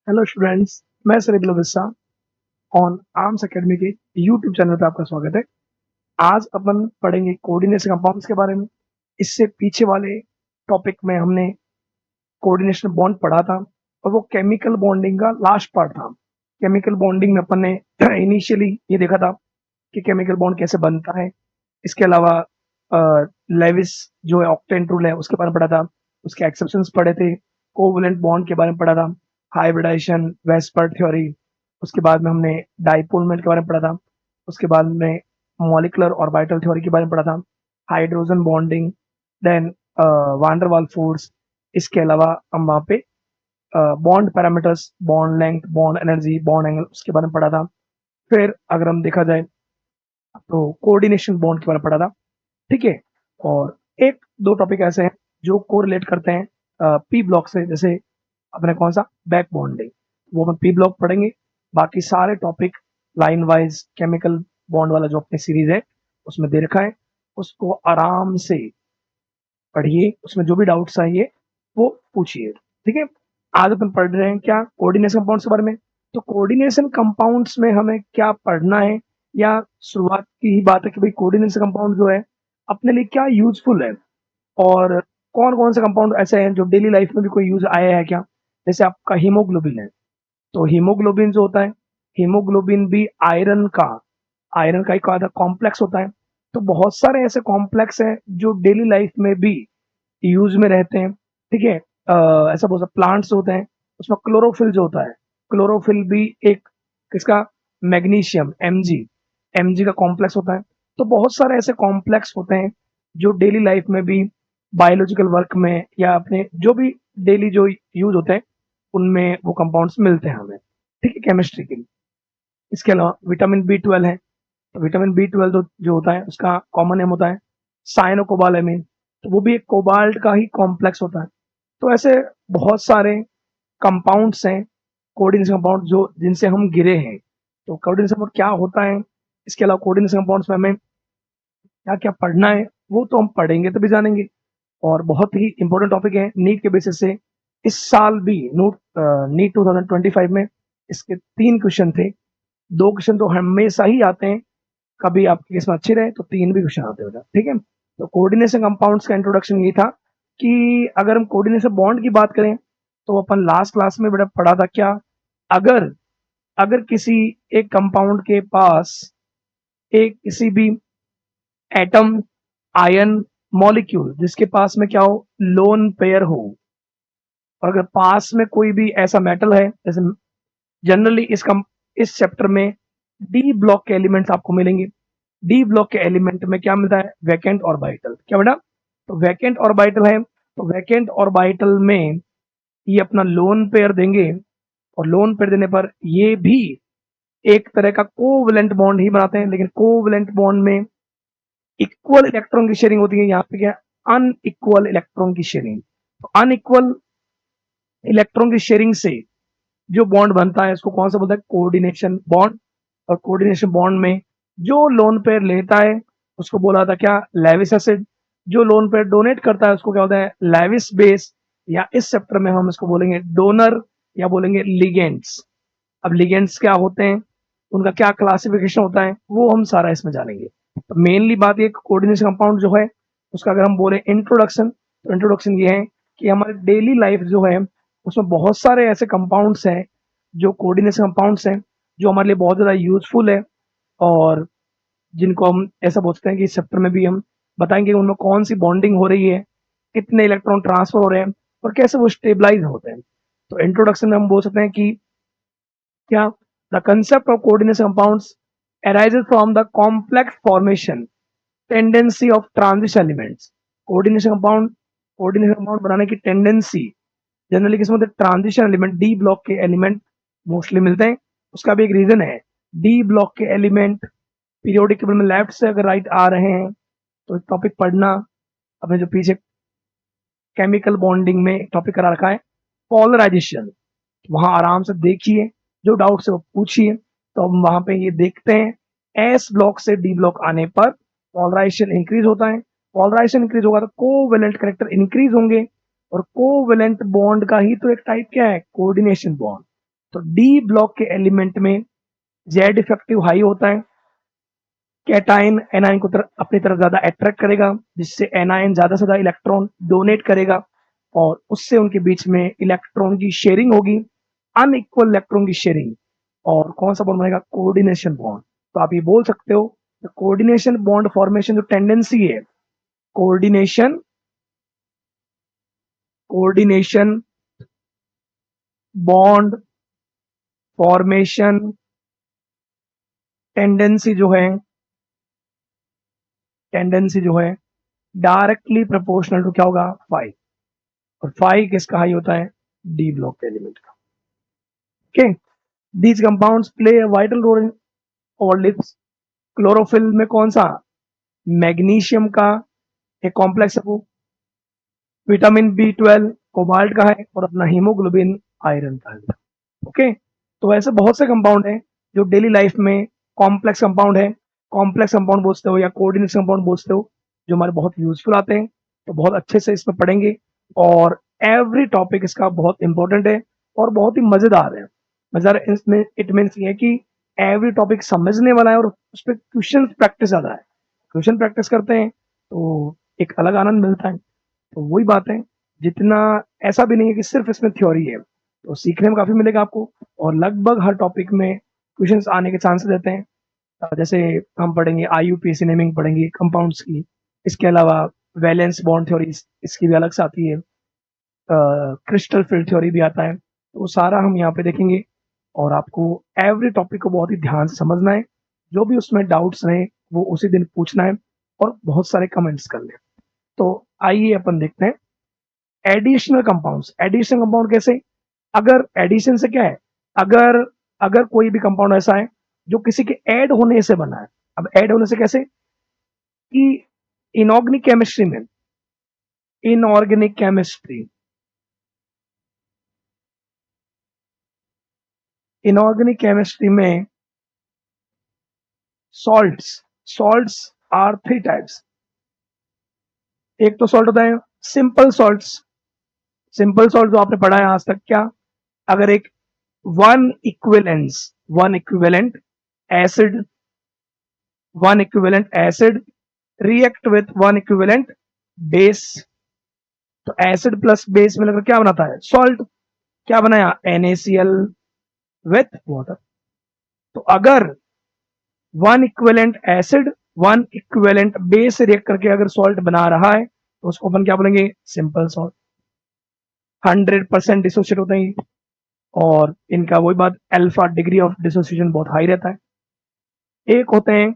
Hello students. मैं सरिबिल विस्सा on arms academy के YouTube channel पे आपका स्वागत है। आज अपन पढ़ेंगे कोऑर्डिनेशन कंपाउंड्स के बारे में। इससे पीछे वाले टॉपिक में हमने कोऑर्डिनेशन बॉन्ड पढ़ा था और वो केमिकल बॉन्डिंग का लास्ट पार्ट था। केमिकल बॉन्डिंग में अपन ने इनिशियली ये देखा था कि केमिकल बॉन्ड कैसे बनता है। इसके अलावा लेविस जो है ऑक्टेन रूल है उसके बारे में पढ़ा था, उसके एक्सेप्शंस पढ़े थे। कोवलेंट बॉन्ड के बारे में पढ़ा था, हाइब्रिडाइजेशन, वेस्पर थ्योरी। उसके बाद में हमने डाइपोल मोमेंट के बारे में पढ़ा था। उसके बाद में मॉलिकुलर ऑर्बिटल थ्योरी के बारे में पढ़ा था, hydrogen bonding, then van der Waals force. इसके अलावा हम वहाँ पे bond parameters, bond length, bond energy, bond angle उसके बारे में पढ़ा था। फिर अगर हम देखा जाए तो कोऑर्डिनेशन बॉन्ड के बारे में पढ़ा था। ठीक है। और एक दो टॉपिक ऐसे हैं जो कोरिलेट करते हैं पी ब्लॉक से, जैसे अपने कौन सा बैक बॉन्डिंग, वो हम पी ब्लॉक पढ़ेंगे। बाकी सारे topic line wise chemical bond वाला जो अपनी सीरीज है उसमें दे रखा है, उसको आराम से पढ़िए, उसमें जो भी डाउट्स आएंगे वो पूछिए। ठीक है। आज अपन पढ़ रहे हैं क्या, कोऑर्डिनेशन कंपाउंड्स के बारे में। तो कोऑर्डिनेशन कंपाउंड्स में हमें क्या पढ़ना है, या शुरुआत की ही बात है कि भाई कोऑर्डिनेशन कंपाउंड जो है अपने लिए क्या यूजफुल है, और कौन कौन से कंपाउंड ऐसे हैं जो डेली लाइफ में भी कोई यूज आया है क्या। जैसे आपका हीमोग्लोबिन है, तो हीमोग्लोबिन जो होता है, हीमोग्लोबिन भी आयरन का एक आधा कॉम्प्लेक्स होता है। तो बहुत सारे ऐसे कॉम्प्लेक्स हैं जो डेली लाइफ में भी यूज में रहते हैं। ठीक है। ऐसा बहुत सा प्लांट्स होते हैं, उसमें क्लोरोफिल जो होता है, क्लोरोफिल भी एक किसका, मैग्नीशियम, एमजी का कॉम्प्लेक्स होता है। तो बहुत सारे ऐसे कॉम्प्लेक्स होते हैं जो डेली लाइफ में भी, बायोलॉजिकल वर्क में, या अपने जो भी डेली जो यूज होते हैं उनमें वो कंपाउंड्स मिलते हैं हमें। ठीक है, केमिस्ट्री के लिए। इसके अलावा विटामिन बी 12 है, तो विटामिन बी 12 जो होता है उसका कॉमन नेम होता है साइनोकोबालामिन, तो वो भी एक कोबाल्ट का ही कॉम्प्लेक्स होता है। तो ऐसे बहुत सारे कंपाउंड्स हैं, कोऑर्डिनेशन कंपाउंड जो जिनसे हम घिरे हैं। तो कोऑर्डिनेशन कंपाउंड क्या होता है, इसके अलावा कोऑर्डिनेशन कंपाउंड्स में हमें क्या क्या पढ़ना है वो तो हम पढ़ेंगे तभी जानेंगे। और बहुत ही इंपॉर्टेंट टॉपिक है नीट के बेसिस से। इस साल भी नीट 2025 में इसके 3 क्वेश्चन थे। 2 क्वेश्चन तो हमेशा ही आते हैं, कभी आपकी किस्मत अच्छी रहे तो 3 भी क्वेश्चन आते हो जाए। ठीक है। तो कोऑर्डिनेशन कंपाउंड्स का इंट्रोडक्शन ये था कि अगर हम कोऑर्डिनेशन बॉन्ड की बात करें तो अपन लास्ट क्लास में बड़ा पढ़ा था क्या, अगर अगर किसी एक कंपाउंड के पास एक किसी भी एटम, आयन, मॉलिक्यूल जिसके पास में क्या हो, लोन पेयर हो, और अगर पास में कोई भी ऐसा मेटल है, जैसे जनरली इस चैप्टर में डी ब्लॉक के एलिमेंट्स आपको मिलेंगे। डी ब्लॉक के एलिमेंट में क्या मिलता है, वैकेंट ऑर्बिटल। क्या बेटा, तो वैकेंट ऑर्बिटल है, तो वैकेंट ऑर्बिटल में ये अपना लोन पेयर देंगे, और लोन पेयर देने पर ये भी एक तरह का कोवलेंट बॉन्ड ही बनाते हैं, लेकिन कोवलेंट बॉन्ड में इक्वल इलेक्ट्रॉन की शेयरिंग होती है। यहाँ पे क्या, अनइक्वल इलेक्ट्रॉन की शेयरिंग। तो अनइक्वल इलेक्ट्रॉन की शेयरिंग से जो बॉन्ड बनता है उसको कौन सा बोलता है, कोऑर्डिनेशन बॉन्ड। और कोऑर्डिनेशन बॉन्ड में जो लोन पेयर लेता है उसको बोला था क्या, लेविस एसिड। जो लोन पेयर डोनेट करता है उसको क्या होता है, लेविस बेस, या इस चैप्टर में हम इसको बोलेंगे डोनर, या बोलेंगे लिगेंड्स। अब लिगेंड्स क्या होते हैं, उनका क्या क्लासिफिकेशन होता है, वो हम सारा इसमें जानेंगे। तो मेनली बात ये, कोऑर्डिनेशन कंपाउंड जो है उसका अगर हम बोले इंट्रोडक्शन, तो इंट्रोडक्शन ये है कि हमारे डेली लाइफ जो है उसमें बहुत सारे ऐसे कंपाउंड्स हैं जो कोऑर्डिनेशन कंपाउंड्स हैं, जो हमारे लिए बहुत ज़्यादा यूजफुल है, और जिनको हम ऐसा बोलते हैं कि इस चैप्टर में भी हम बताएंगे उनमें कौन सी बॉन्डिंग हो रही है, कितने इलेक्ट्रॉन ट्रांसफर हो रहे हैं, और कैसे वो स्टेबलाइज होते हैं। तो इंट्रोडक्शन में हम बोल सकते हैं कि क्या, the concept of coordination compounds arises from the complex formation tendency of transition elements। Coordination compound बनाने की टेंडेंसी जनरली किसमें होते हैं, ट्रांजिशन एलिमेंट, डी ब्लॉक के एलिमेंट मोस्टली मिलते हैं। उसका भी एक रीजन है, डी ब्लॉक के एलिमेंट पीरियोडिक टेबल में लेफ्ट से अगर राइट आ रहे हैं तो टॉपिक पढ़ना। अपने जो पीछे केमिकल बॉन्डिंग में टॉपिक करा रखा है पोलराइजेशन, वहां आराम से देखिए, जो डाउट से वो पूछिए। तो हम वहां पे ये देखते हैं एस ब्लॉक से डी ब्लॉक आने पर पोलराइजेशन इंक्रीज होता है। पोलराइजेशन इंक्रीज होगा तो कोवेलेंट करेक्टर इंक्रीज होंगे, और कोवेलेंट बॉन्ड का ही तो एक टाइप क्या है, कोऑर्डिनेशन बॉन्ड। तो डी ब्लॉक के एलिमेंट में जेड इफेक्टिव हाई होता है, कैटाइन एनाइन को अपनी तरफ ज्यादा अट्रैक्ट करेगा, जिससे एनाइन ज्यादा से ज्यादा इलेक्ट्रॉन डोनेट करेगा और उससे उनके बीच में इलेक्ट्रॉन की शेयरिंग होगी, अनइक्वल इलेक्ट्रॉन की शेयरिंग। और कौन सा बॉन्ड बनेगा? Coordination bond. तो आप ये बोल सकते हो कोऑर्डिनेशन बॉन्ड फॉर्मेशन जो टेंडेंसी है, coordination coordination bond formation tendency जो है डायरेक्टली प्रोपोर्शनल टू क्या होगा? फाइव। और फाइव किसका हाई होता है? डी ब्लॉक के एलिमेंट का। Okay, these compounds play a vital role in olives. Chlorophyll में कौन सा? मैग्नीशियम का एक कॉम्प्लेक्स है वो, विटामिन बी 12 कोबाल्ट का है, और अपना हीमोग्लोबिन आयरन का है। ओके, तो ऐसे बहुत से कंपाउंड हैं जो डेली लाइफ में कॉम्प्लेक्स कंपाउंड है, कॉम्प्लेक्स कंपाउंड बोलते हो या कोऑर्डिनेशन कंपाउंड बोलते हो, जो हमारे बहुत यूजफुल आते हैं। तो बहुत अच्छे से इसमें पढ़ेंगे और एवरी टॉपिक इसका बहुत इंपॉर्टेंट है और बहुत ही मजेदार है। मजेदार इसमें इट मीन्स ये है कि एवरी टॉपिक समझने वाला है और उस पर क्वेश्चन प्रैक्टिस ज्यादा है। क्वेश्चन प्रैक्टिस करते हैं तो एक अलग आनंद मिलता है। तो वही बात है, जितना ऐसा भी नहीं है कि सिर्फ इसमें थ्योरी है, तो सीखने में काफी मिलेगा आपको। और लगभग हर टॉपिक में क्वेश्चंस आने के चांसेस रहते हैं। जैसे हम पढ़ेंगे IUPAC नेमिंग पढ़ेंगे कंपाउंड्स की, इसके अलावा वैलेंस बॉन्ड थ्योरी इसकी भी अलग से आती है, क्रिस्टल फील्ड थ्योरी भी आता है। तो वो सारा हम यहाँ पे देखेंगे और आपको एवरी टॉपिक को बहुत ही ध्यान से समझना है। जो भी उसमें डाउट्स रहे वो उसी दिन पूछना है और बहुत सारे कमेंट्स करने। तो आइए अपन देखते हैं एडिशनल कंपाउंड्स। एडिशनल कंपाउंड कैसे? अगर एडिशन से क्या है, अगर अगर कोई भी कंपाउंड ऐसा है जो किसी के ऐड होने से बना है। अब ऐड होने से कैसे? कि इनऑर्गेनिक केमिस्ट्री में इनऑर्गेनिक केमिस्ट्री इनऑर्गेनिक केमिस्ट्री में सॉल्ट्स आर थ्री टाइप्स। एक तो सॉल्ट होता है सिंपल सॉल्ट्स। सिंपल सॉल्ट जो आपने पढ़ा है आज तक, क्या? अगर एक one equivalent acid react with one equivalent base, तो एसिड प्लस बेस मिलकर क्या बनाता है? सॉल्ट। क्या बनाया? NaCl with water. तो अगर one equivalent acid one equivalent base react करके अगर सॉल्ट बना रहा है तो उसको अपन क्या बोलेंगे? Simple salt. 100% डिसोसिएट होते हैं और इनका वही बात, अल्फा डिग्री ऑफ डिसोसिएशन बहुत हाई रहता है। एक होते हैं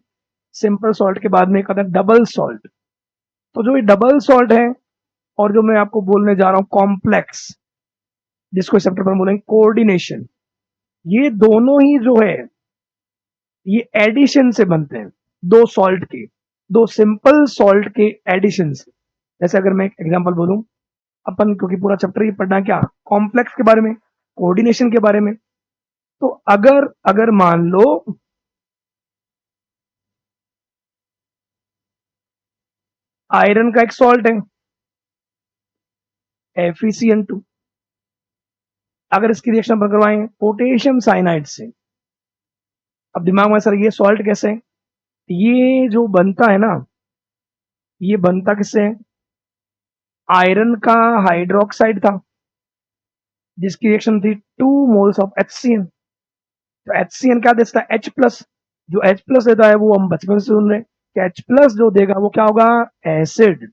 सिंपल सॉल्ट के बाद में एक आता है डबल सॉल्ट। तो जो ये डबल सॉल्ट है और जो मैं आपको बोलने जा रहा हूं कॉम्प्लेक्स, जिसको इस चैप्टर पर बोलेंगे कोऑर्डिनेशन, ये दोनों ही जो है ये एडिशन से बनते हैं। दो सिंपल सॉल्ट के एडिशन से। जैसे अगर मैं एक एग्जांपल बोलूं, अपन क्योंकि पूरा चैप्टर ही पढ़ना क्या, कॉम्प्लेक्स के बारे में, कोऑर्डिनेशन के बारे में। तो अगर अगर मान लो आयरन का एक सॉल्ट है FeCN2, अगर इसकी रिएक्शन अपन करवाएं पोटेशियम साइनाइड से। अब दिमाग में सर ये सॉल्ट कैसे है? ये जो बनता है ना, ये बनता किससे है? आयरन का हाइड्रोक्साइड था जिसकी रिएक्शन थी 2 मोल्स ऑफ HCN। तो HCN क्या देता है? H+। जो H+ देता है वो हम बचपन से सुन रहे हैं कि H+ जो देगा वो क्या होगा? एसिड।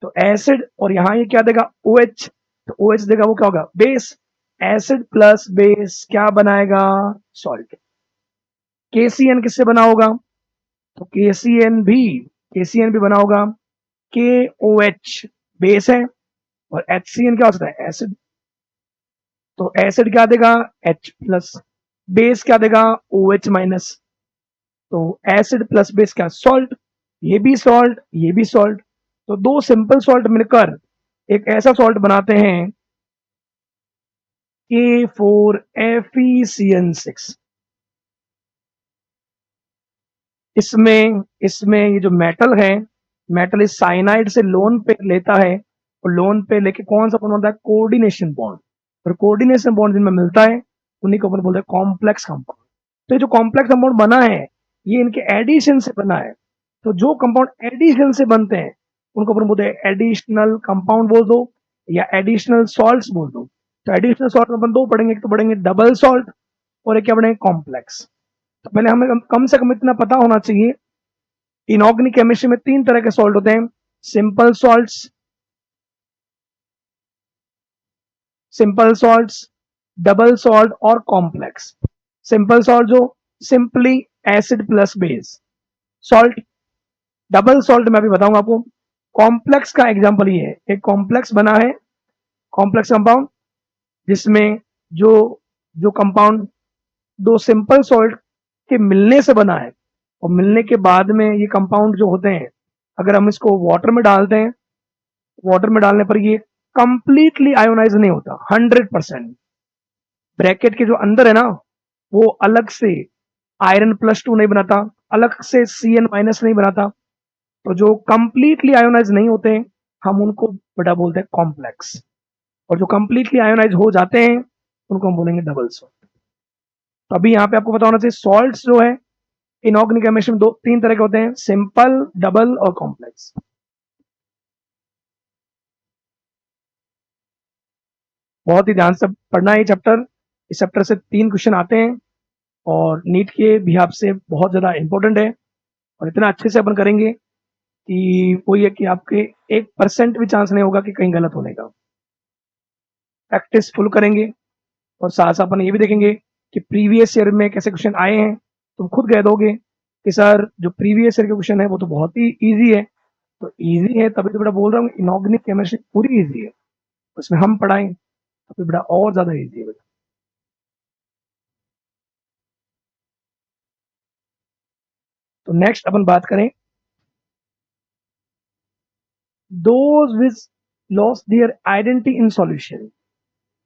तो एसिड, और यहां ये क्या देगा? OH। तो OH देगा वो क्या होगा? बेस। एसिड प्लस बेस क्या बनाएगा? सॉल्ट। KCN किससे बना होगा? तो KCN भी बना होगा KOH, बेस है, और HCN क्या होता है? एसिड। तो एसिड क्या देगा? H+, बेस क्या देगा? OH-। तो एसिड प्लस बेस क्या? सॉल्ट। ये भी सॉल्ट, ये भी सॉल्ट। तो दो सिंपल सॉल्ट मिलकर एक ऐसा सॉल्ट बनाते हैं K4FeCN6। इसमें ये जो मेटल है, मेटल इस साइनाइड से लोन पे लेता है और लोन पे लेके कौन सा बॉन्ड होता है? Coordination bond. और कोऑर्डिनेशन बॉन्ड जिनमें मिलता है उन्हीं को अपन बोलते हैं कॉम्प्लेक्स कंपाउंड। तो ये जो कॉम्प्लेक्स कंपाउंड बना है ये इनके एडिशन से बना है। तो जो कंपाउंड एडिशन से बनते हैं उनको अपन बोलते हैं एडिशनल कंपाउंड बोल दो या एडिशनल सॉल्ट्स बोल दो। तो एडिशनल सॉल्ट अपन दो पढ़ेंगे, एक तो पढ़ेंगे डबल सॉल्ट और एक क्या पढ़ेंगे कॉम्प्लेक्स। तो पहले हमें कम से कम इतना पता होना चाहिए, इनऑर्गेनिक केमिस्ट्री में 3 तरह के सॉल्ट होते हैं, सिंपल सॉल्ट्स, डबल सॉल्ट और कॉम्प्लेक्स। सिंपल सॉल्ट जो simply acid plus base salt, double salt मैं अभी बताऊंगा आपको। कॉम्प्लेक्स का एग्जांपल ये है, एक कॉम्प्लेक्स बना है, कॉम्प्लेक्स कंपाउंड जिसमें जो जो कंपाउंड दो सिंपल सॉल्ट के मिलने से बना है और मिलने के बाद में ये कंपाउंड जो होते हैं अगर हम इसको वाटर में डालते हैं, वाटर में डालने पर ये कंप्लीटली आयोनाइज नहीं होता 100%। ब्रैकेट के जो अंदर है ना वो अलग से आयरन+2 नहीं बनाता, अलग से Cn- नहीं बनाता। तो जो कंप्लीटली आयोनाइज नहीं होते हैं हम उनको बेटा बोलते हैं कॉम्प्लेक्स, और जो कंप्लीटली आयोनाइज हो जाते हैं उनको हम बोलेंगे डबल सॉल्ट। तो अभी यहाँ पे आपको पता होना चाहिए सॉल्ट्स जो है इनऑर्गेनिक केमिस्ट्री में 3 तरह के होते हैं, सिंपल, डबल और कॉम्प्लेक्स। बहुत ही ध्यान से पढ़ना है ये चैप्टर। इस चैप्टर से 3 क्वेश्चन आते हैं और नीट के भी आपसे बहुत ज्यादा इंपॉर्टेंट है और इतना अच्छे से अपन करेंगे कि वो ये कि आपके 1% भी चांस नहीं होगा कि कहीं गलत होने का। प्रैक्टिस फुल करेंगे और साथ साथ अपन ये भी देखेंगे कि प्रीवियस ईयर में कैसे क्वेश्चन आए हैं। तुम खुद कह दोगे कि सर जो प्रीवियस ईयर के क्वेश्चन है वो तो बहुत ही ईजी है। तो ईजी है तभी तो बेटा बोल रहा हूँ इनऑर्गेनिक केमिस्ट्री पूरी ईजी है, उसमें हम पढ़ाएं तो फिर बेटा और ज्यादा ईजी है बेटा। तो नेक्स्ट अपन बात करें those which lost their identity in solution,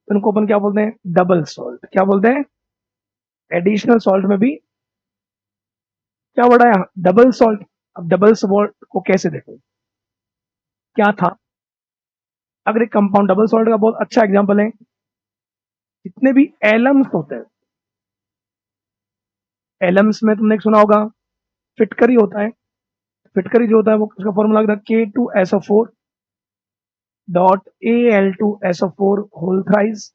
उनको अपन क्या बोलते हैं डबल सॉल्ट। क्या बोलते हैं एडिशनल सॉल्ट में भी क्या बड़ा है डबल सॉल्ट। अब डबल सॉल्ट को कैसे देखो क्या था, अगर एक कंपाउंड डबल सॉल्ट का बहुत अच्छा एग्जांपल है, जितने भी एलम्स होते हैं, एलम्स में तुमने सुना होगा फिटकरी होता है। फिटकरी जो होता है वो उसका फॉर्मूला लगता है K2SO4 dot Al2SO4 whole thrice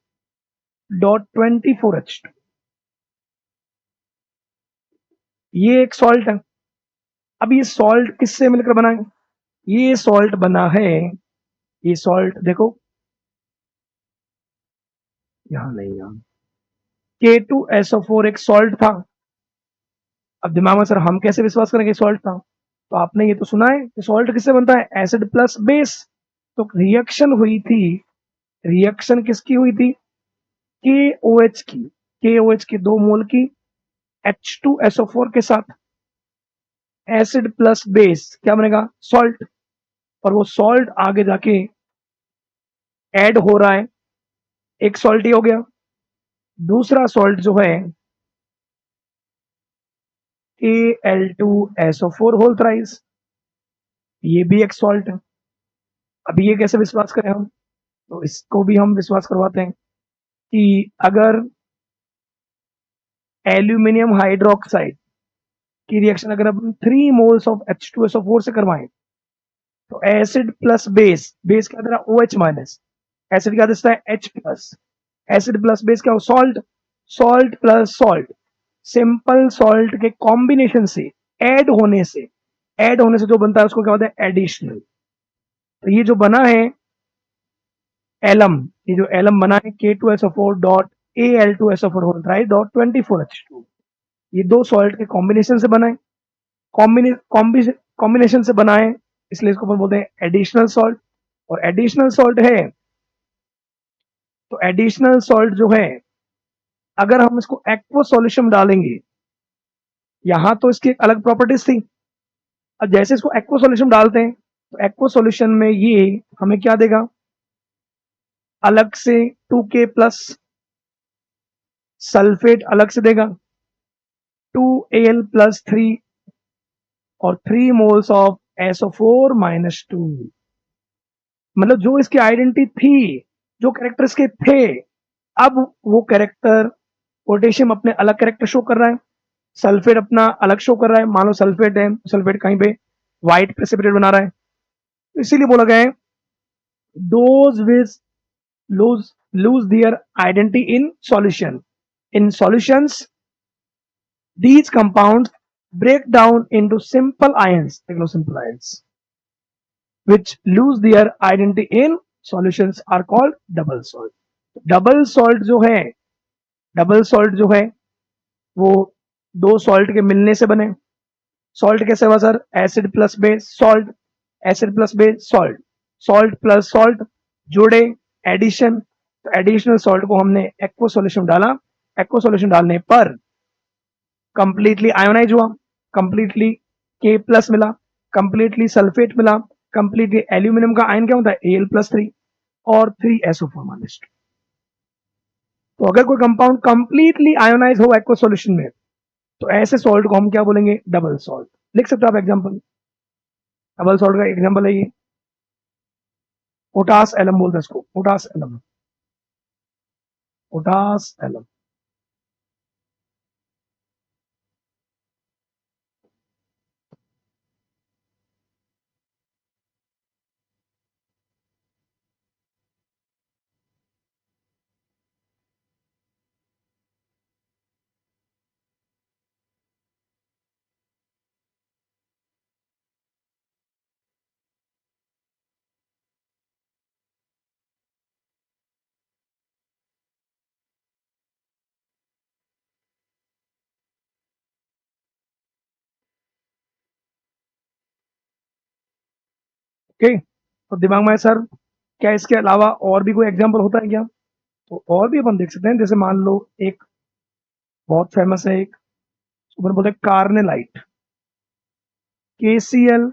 dot 24H2। ये एक सॉल्ट है। अब ये सॉल्ट किससे मिलकर बना है, ये सॉल्ट बना है, ये सॉल्ट देखो यहां नहीं, यहां K2SO4 एक सॉल्ट था। अब दिमाग में सर हम कैसे विश्वास करेंगे सॉल्ट था, तो आपने ये तो सुना है कि सॉल्ट किससे बनता है एसिड प्लस बेस। तो रिएक्शन हुई थी, रिएक्शन किसकी हुई थी KOH की, KOH की 2 मोल की H2SO4 के साथ एसिड प्लस बेस क्या बनेगा सॉल्ट। और वो सॉल्ट आगे जाके ऐड हो रहा है, एक सॉल्ट ही हो गया। दूसरा सॉल्ट जो है Al2SO4 होल थ्राइस, ये भी एक सॉल्ट है। अब ये कैसे विश्वास करें हम, तो इसको भी हम विश्वास करवाते हैं कि अगर एल्यूमिनियम हाइड्रोक्साइड की रिएक्शन अगर हम 3 मोल्स ऑफ H2SO4 से करवाएं तो एसिड प्लस बेस, बेस क्या दे रहा है OH-, एसिड क्या देता है H+, एसिड प्लस बेस क्या हो salt, salt plus salt, simple salt के कॉम्बिनेशन से ऐड होने से, ऐड होने से जो बनता है उसको क्या होता है एडिशनल। तो ये जो बना है एलम, ये जो एलम बना है K2SO4 dot Al2SO4 whole right dot 24H2, ये 2 सॉल्ट के कॉम्बिनेशन से बना है, कॉम्बिनेशन से बना है, इसलिए इसको अपन बोलते हैं एडिशनल सॉल्ट। और एडिशनल सॉल्ट है तो एडिशनल सॉल्ट जो है अगर हम इसको एक्वा सॉल्यूशन डालेंगे, यहां तो इसकी एक अलग प्रॉपर्टीज थी, अब जैसे इसको एक्वा सॉल्यूशन डालते हैं तो एक्वा सॉल्यूशन में ये हमें क्या देगा अलग से 2K प्लस सल्फेट अलग से देगा 2Al+3 और 3 मोल्स ऑफ SO4-2। मतलब जो इसकी आइडेंटिटी थी, जो कैरेक्टर्स के थे, अब वो कैरेक्टर पोटेशियम अपने अलग कैरेक्टर शो कर रहा है, सल्फेट अपना अलग शो कर रहा है। मान लो सल्फेट है, सल्फेट कहीं पे व्हाइट प्रेसिपिटेट बना रहा है, तो इसीलिए बोला गया है those which lose their identity in solution. In solutions, these compounds break down into simple ions, simple ions, which lose their identity in solutions are called double salt. Double salt जो है, डबल सॉल्ट जो है वो दो salt के मिलने से बने। सॉल्ट कैसे हुआ sir? Acid plus base salt, acid plus base salt, salt plus salt जोड़े, एडिशन। तो एडिशनल सॉल्ट को हमने एक्वा सॉल्यूशन डाला, एक्वा सॉल्यूशन डालने पर कंप्लीटली आयोनाइज हुआ, कंप्लीटली के प्लस मिला, कंप्लीटली सल्फेट मिला, कंप्लीटली एल्यूमिनियम का आयन क्या होता है Al+3 और 3SO4 माइनस 2। तो अगर कोई कंपाउंड कंप्लीटली आयोनाइज हो एक्वा सॉल्यूशन में, तो ऐसे सॉल्ट को हम क्या बोलेंगे? Double salt. लिख सकते हो आप एग्जांपल, डबल सॉल्ट का एग्जांपल है ये पोटास एलम बोलते हैं इसको, potash alum, potash alum. Okay, तो दिमाग में सर क्या इसके अलावा और भी कोई एग्जांपल होता है क्या? तो और भी अपन देख सकते हैं, जैसे मान लो एक बहुत फेमस है, एक ऊपर बोलते हैं कार्नेलाइट, KCl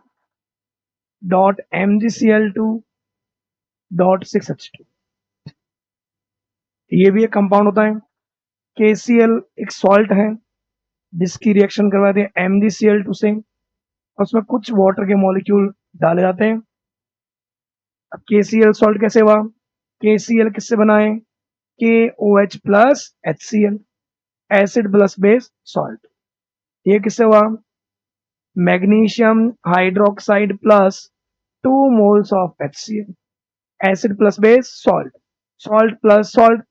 डॉट MgCl2.6H2, ये भी एक कंपाउंड होता है। KCl एक सॉल्ट है जिसकी रिएक्शन करवाते हैं MgCl2 से, और उसमें कुछ वाटर के मॉलिक्यूल डाले जाते हैं। अब KCl सॉल्ट कैसे हुआ? KCl किससे बना है? KOH plus HCl, acid plus base salt. ये किससे हुआ? Magnesium hydroxide plus 2 moles of HCl, acid plus base salt, salt plus salt,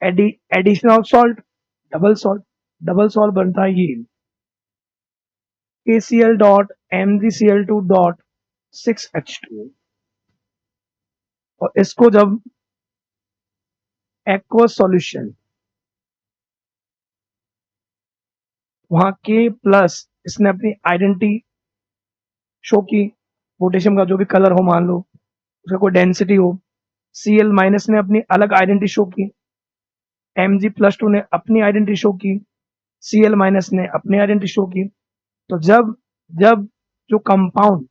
addition of salt, double salt. Double salt बनता है ये KCl डॉट MgCl2.6H2। और इसको जब एक्वस सॉल्यूशन, वहां के प्लस इसने अपनी आइडेंटिटी शो की, पोटेशियम का जो भी कलर हो, मान लो उसका कोई डेंसिटी हो, Cl माइनस ने अपनी अलग आइडेंटिटी शो की, Mg+2 ने अपनी आइडेंटिटी शो की, Cl माइनस ने अपनी आइडेंटिटी शो की। तो जब जब जो कंपाउंड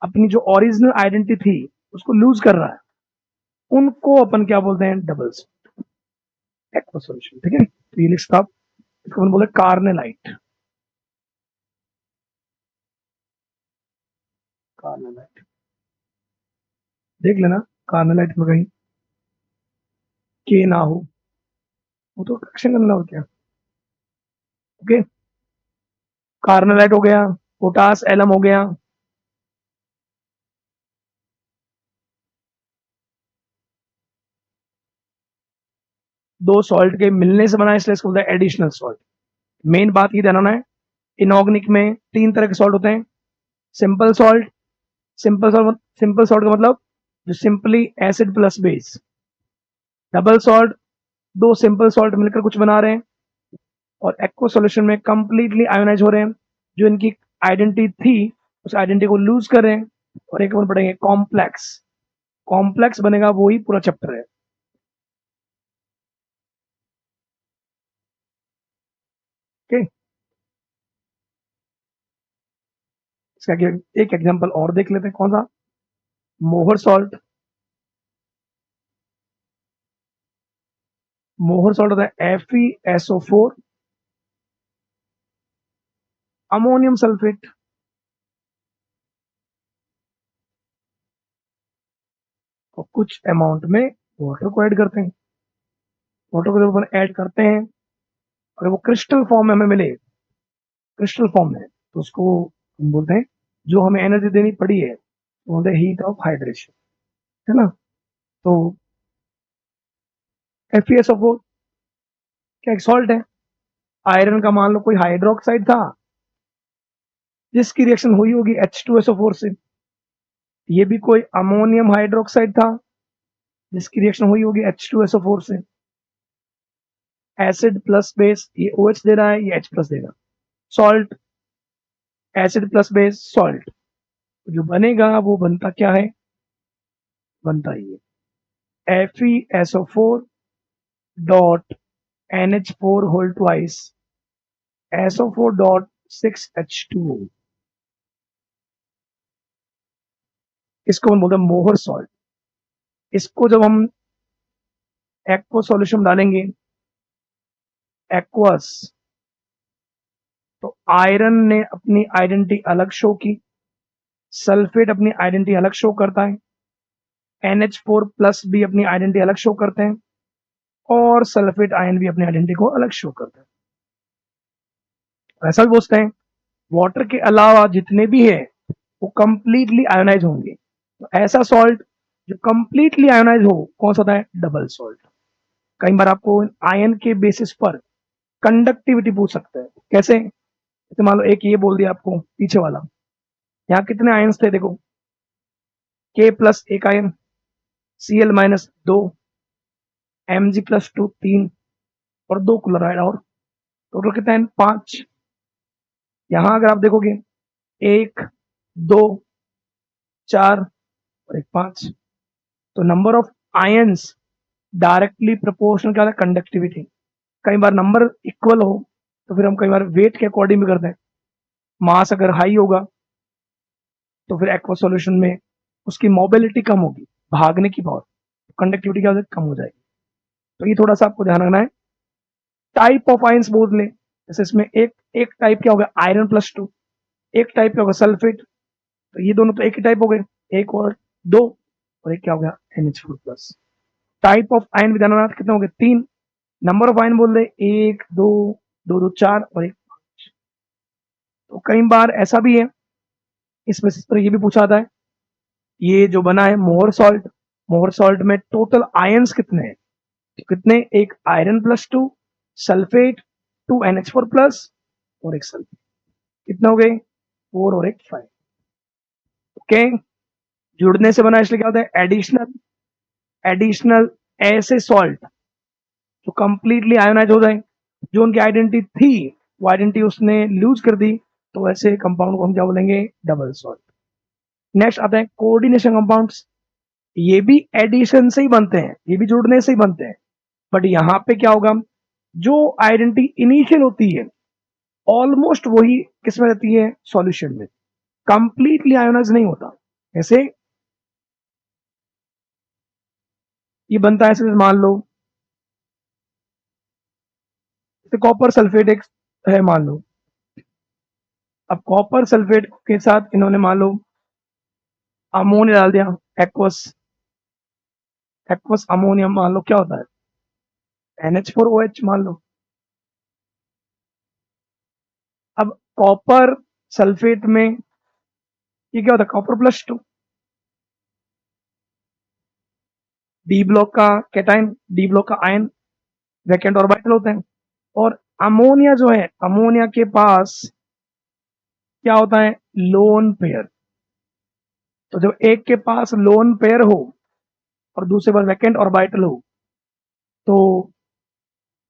अपनी जो ओरिजिनल आइडेंटिटी थी उसको लूज कर रहा है, उनको अपन क्या बोलते हैं? Doubles, aqua solution. ठीक है, तो ये लिखा, इसको अपन बोलते हैं कार्नेलाइट, कार्नेलाइट देख लेना, कार्नेलाइट में कहीं के ना हो, वो तो करेक्शन करना हो क्या। ओके, कार्नेलाइट हो गया, पोटास एलम हो गया, दो सॉल्ट के मिलने से बना, इसलिए इसको बोलते हैं एडिशनल सॉल्ट। मेन बात ये ध्यान है, इनऑर्गेनिक में तीन तरह के सॉल्ट होते हैं। सिंपल सॉल्ट, सिंपल सॉल्ट का मतलब जो simply acid plus base. Double salt, दो सिंपल सॉल्ट मिलकर कुछ बना रहे हैं, और एक्वा सॉल्यूशन में कंप्लीटली आयोनाइज हो रहे हैं, जो इनकी आइडेंटिटी थी उस आइडेंटिटी को लूज कर रहे हैं। और एक और पढ़ेंगे कॉम्प्लेक्स, कॉम्प्लेक्स बनेगा, वो ही पूरा चैप्टर है। ओके, इसका एक एग्जांपल और देख लेते हैं, कौन सा? मोहर सॉल्ट। मोहर सॉल्ट होता है FeSO4 अमोनियम सल्फेट, और कुछ अमाउंट में वाटर को ऐड करते हैं। वाटर को जब अपन ऐड करते हैं, अगर वो क्रिस्टल फॉर्म में हमें मिले, क्रिस्टल फॉर्म में, तो उसको हम बोलते हैं, जो हमें एनर्जी देनी पड़ी है, वो बोलते हैं हीट ऑफ हाइड्रेशन, है ना। तो FeSO4 क्या एक सॉल्ट है। आयरन का मान लो कोई हाइड्रोक्साइड था, जिसकी रिएक्शन हुई होगी H2SO4 से। ये भी कोई अमोनियम हाइड्रोक्साइड था, जिसकी रिएक्शन हुई होगी H2SO4 से। एसिड प्लस बेस, ये OH दे रहा है, ये H प्लस देगा। Salt, acid plus base salt, जो बनेगा वो बनता क्या है, बनता ही है FeSO4 dot NH4 whole twice SO4 dot 6H2O। इसको हम बोलते हैं मोहर सॉल्ट। इसको जब हम एक्वा सॉल्यूशन डालेंगे, एक्वस, तो आयरन ने अपनी आइडेंटिटी अलग शो की, सल्फेट अपनी आइडेंटिटी अलग शो करता है, NH4 प्लस भी अपनी आइडेंटिटी अलग शो करते हैं, और सल्फेट आयन भी अपनी आइडेंटिटी को अलग शो करते हैं। ऐसा भी बोलते हैं वाटर के अलावा जितने भी है वो कंप्लीटली आयोनाइज होंगे। तो ऐसा सॉल्ट जो कंप्लीटली आयोनाइज हो कौन सा होता है, डबल सॉल्ट। कई बार आपको आयन के बेसिस पर कंडक्टिविटी पूछ सकते हैं। कैसे, जैसे मान लो एक ये बोल दिया आपको पीछे वाला, यहाँ कितने आयन्स थे देखो, K प्लस एक ion, Cl minus 2, Mg plus 2 3, और 2 क्लोराइड, और टोटल कितना है, 5। यहां अगर आप देखोगे 1 2 4 और 1 5, तो number of ions directly proportional क्या है, कंडक्टिविटी। कई बार नंबर इक्वल हो तो फिर हम कई बार वेट के अकॉर्डिंग भी करते हैं। मास अगर हाई होगा तो फिर एक्वा सॉल्यूशन में उसकी मोबिलिटी कम होगी, भागने की पावर, कंडक्टिविटी क्या हो जाएगी, कम हो जाएगी। तो ये थोड़ा सा आपको ध्यान रखना है। टाइप ऑफ आयंस बोल ले, जैसे इसमें एक एक टाइप क्या होगा, आयरन प्लस 2, एक टाइप क्या होगा, सल्फेट। तो ये दोनों तो एक ही टाइप हो गए, एक और दो, और एक क्या हो गया, NH4 plus. Type of ion भी ध्यान रखना, कितने हो गए, 3। नंबर ऑफ आयन बोल रहे, 1 2 2 2 4 और 1 5। तो कई बार ऐसा भी है, इस बेसिस पर ये भी पूछा जाता है, ये जो बना है मोहर सॉल्ट, मोहर सॉल्ट में टोटल आयन्स कितने हैं, तो कितने, एक iron plus 2, sulphate 2 NH4 plus, और एक सल्फेट, कितने हो गए, 4 और एक 5। ओके, जुड़ने से बना, इसलिए क्या होता है एडिशनल। एडिशनल ऐसे सॉल्ट जो कंप्लीटली आयोनाइज हो जाए, जो उनकी आइडेंटिटी थी वो आइडेंटिटी उसने लूज कर दी, तो ऐसे कंपाउंड को हम क्या बोलेंगे, डबल सॉल्ट। नेक्स्ट आता है कोऑर्डिनेशन कंपाउंड्स। ये भी एडिशन से ही बनते हैं, ये भी जुड़ने से ही बनते हैं, बट यहाँ पे क्या होगा, जो आइडेंटिटी इनिशियल होती है ऑलमोस्ट वही किसमें रहती है, सॉल्यूशन में, कंप्लीटली आयोनाइज नहीं होता। ऐसे ये बनता है, ऐसे मान लो कॉपर सल्फेट एक है मान लो, अब कॉपर सल्फेट के साथ इन्होंने मान लो अमोनिया डाल दिया, एक्वस, एक्वस अमोनियम मान लो क्या होता है, NH4OH मान लो। अब कॉपर सल्फेट में ये क्या होता है, कॉपर प्लस 2, डी ब्लॉक का कैटाइन, डी ब्लॉक का आयन, वैकेंट ऑर्बिटल होते हैं। और अमोनिया जो है, अमोनिया के पास क्या होता है, लोन पेयर। तो जब एक के पास लोन पेयर हो और दूसरे पर वैकेंट ऑर्बिटल हो, तो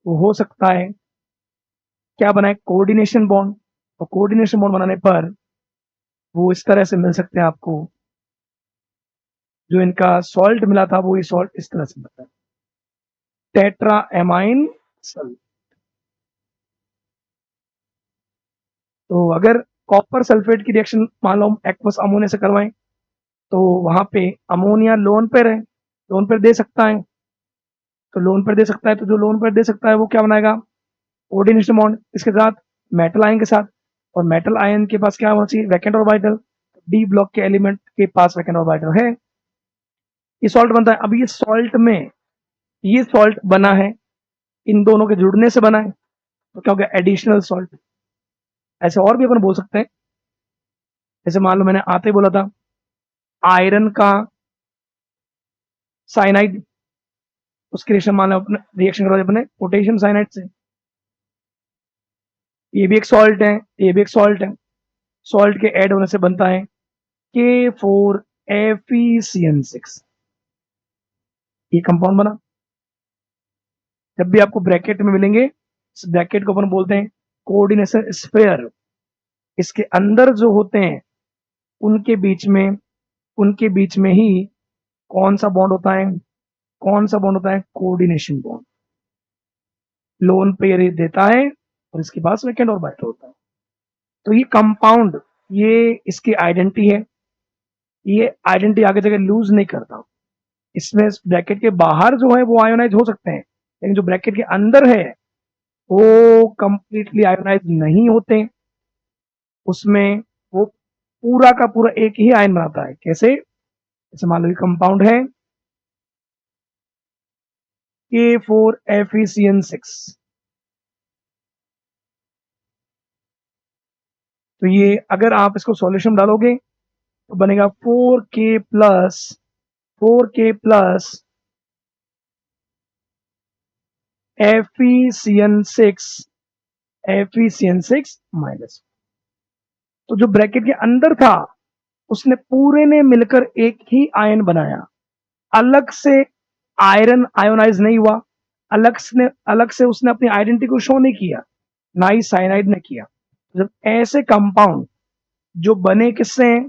वो हो सकता है क्या बनाए, कोऑर्डिनेशन बॉन्ड। और कोऑर्डिनेशन बॉन्ड बनाने पर वो इस तरह से मिल सकते हैं आपको, जो इनका सॉल्ट मिला था वो ये सॉल्ट इस तरह से मिलता है, टेट्रा एमाइन सल्ट। तो अगर कॉपर सल्फेट की रिएक्शन मान लो हम एक्वस अमोनिया से करवाएं, तो वहां पे अमोनिया लोन पेयर है, लोन पेयर दे सकता है, तो लोन पेयर दे सकता है, तो जो लोन पेयर दे सकता है वो क्या बनाएगा, कोऑर्डिनेशन बॉन्ड इसके साथ, मेटल आयन के साथ। और मेटल आयन के पास क्या होना चाहिए, वैकेंट ऑर्बिटल। डी ब्लॉक के एलिमेंट के पास वैकेंट ऑर्बिटल है, ये सॉल्ट बनता है। अब ये सॉल्ट में, ये सॉल्ट बना है इन दोनों के जुड़ने से बना है, तो क्या हो गया, एडिशनल सॉल्ट। ऐसे और भी अपन बोल सकते हैं, जैसे मान लो मैंने आते ही बोला था आयरन का साइनाइड, उसके रिएक्शन मान लो अपने रिएक्शन करवा अपने पोटेशियम साइनाइड से, ये भी एक सॉल्ट है, ये भी एक सॉल्ट है। सॉल्ट के ऐड होने से बनता है K4FeCN6, ये कंपाउंड बना। जब भी आपको ब्रैकेट में मिलेंगे, इस ब्रैकेट को अपन बोलते हैं कोऑर्डिनेशन स्फीयर। इसके अंदर जो होते हैं उनके बीच में ही कौन सा बॉन्ड होता है, कौन सा बॉन्ड होता है, कोऑर्डिनेशन बॉन्ड। लोन पेयर देता है और इसके पास वेकेंट ऑर्बिटल होता है। तो ये कंपाउंड, ये इसकी आइडेंटिटी है, ये आइडेंटिटी आगे जगह लूज नहीं करता। इसमें ब्रैकेट के बाहर जो है वो आयोनाइज हो सकते हैं, लेकिन जो ब्रैकेट के अंदर है वो कंप्लीटली आयोनाइज नहीं होते। उसमें वो पूरा का पूरा एक ही आयन बनाता है। कैसे? जैसे मान लो कंपाउंड है K4FeCN6, तो ये अगर आप इसको सॉल्यूशन डालोगे तो बनेगा 4K प्लस FeCN6 माइनस। तो जो ब्रैकेट के अंदर था उसने पूरे ने मिलकर एक ही आयन बनाया, अलग से आयरन आयोनाइज नहीं हुआ, अलग से उसने अपनी आइडेंटिटी को शो नहीं किया, ना ही साइनाइड ने किया। जब ऐसे कंपाउंड जो बने किससे हैं,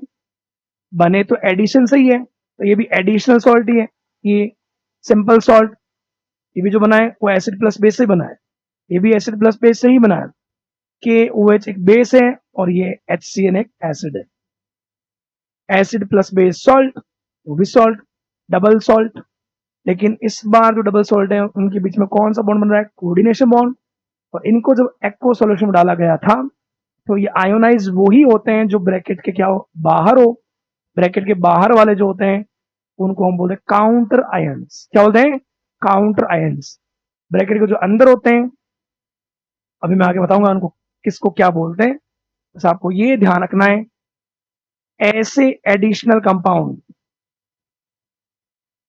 बने तो एडिशन से ही है, तो ये भी एडिशनल सॉल्ट ही है। ये सिंपल सॉल्ट, ये भी जो बना है वो एसिड प्लस बेस से बना है, ये भी एसिड प्लस बेस से ही बना है। KOH एक बेस है और ये HCN एक एसिड है। एसिड प्लस बेस सॉल्ट, वो भी सॉल्ट, डबल सॉल्ट। लेकिन इस बार जो डबल सॉल्ट है उनके बीच में कौन सा बॉन्ड बन रहा है, कोऑर्डिनेशन बॉन्ड। और इनको जब एक्वा सॉल्यूशन में डाला गया था तो ये आयोनाइज वो ही होते हैं जो ब्रैकेट के क्या हो, बाहर हो। ब्रैकेट के बाहर वाले जो होते हैं उनको हम बोलते हैं काउंटर आयंस। क्या बोलते हैं? Counter ions. ब्रैकेट के जो अंदर होते हैं, अभी मैं आगे बताऊंगा उनको किसको क्या बोलते हैं। बस आपको ये ध्यान रखना है, ऐसे एडिशनल कंपाउंड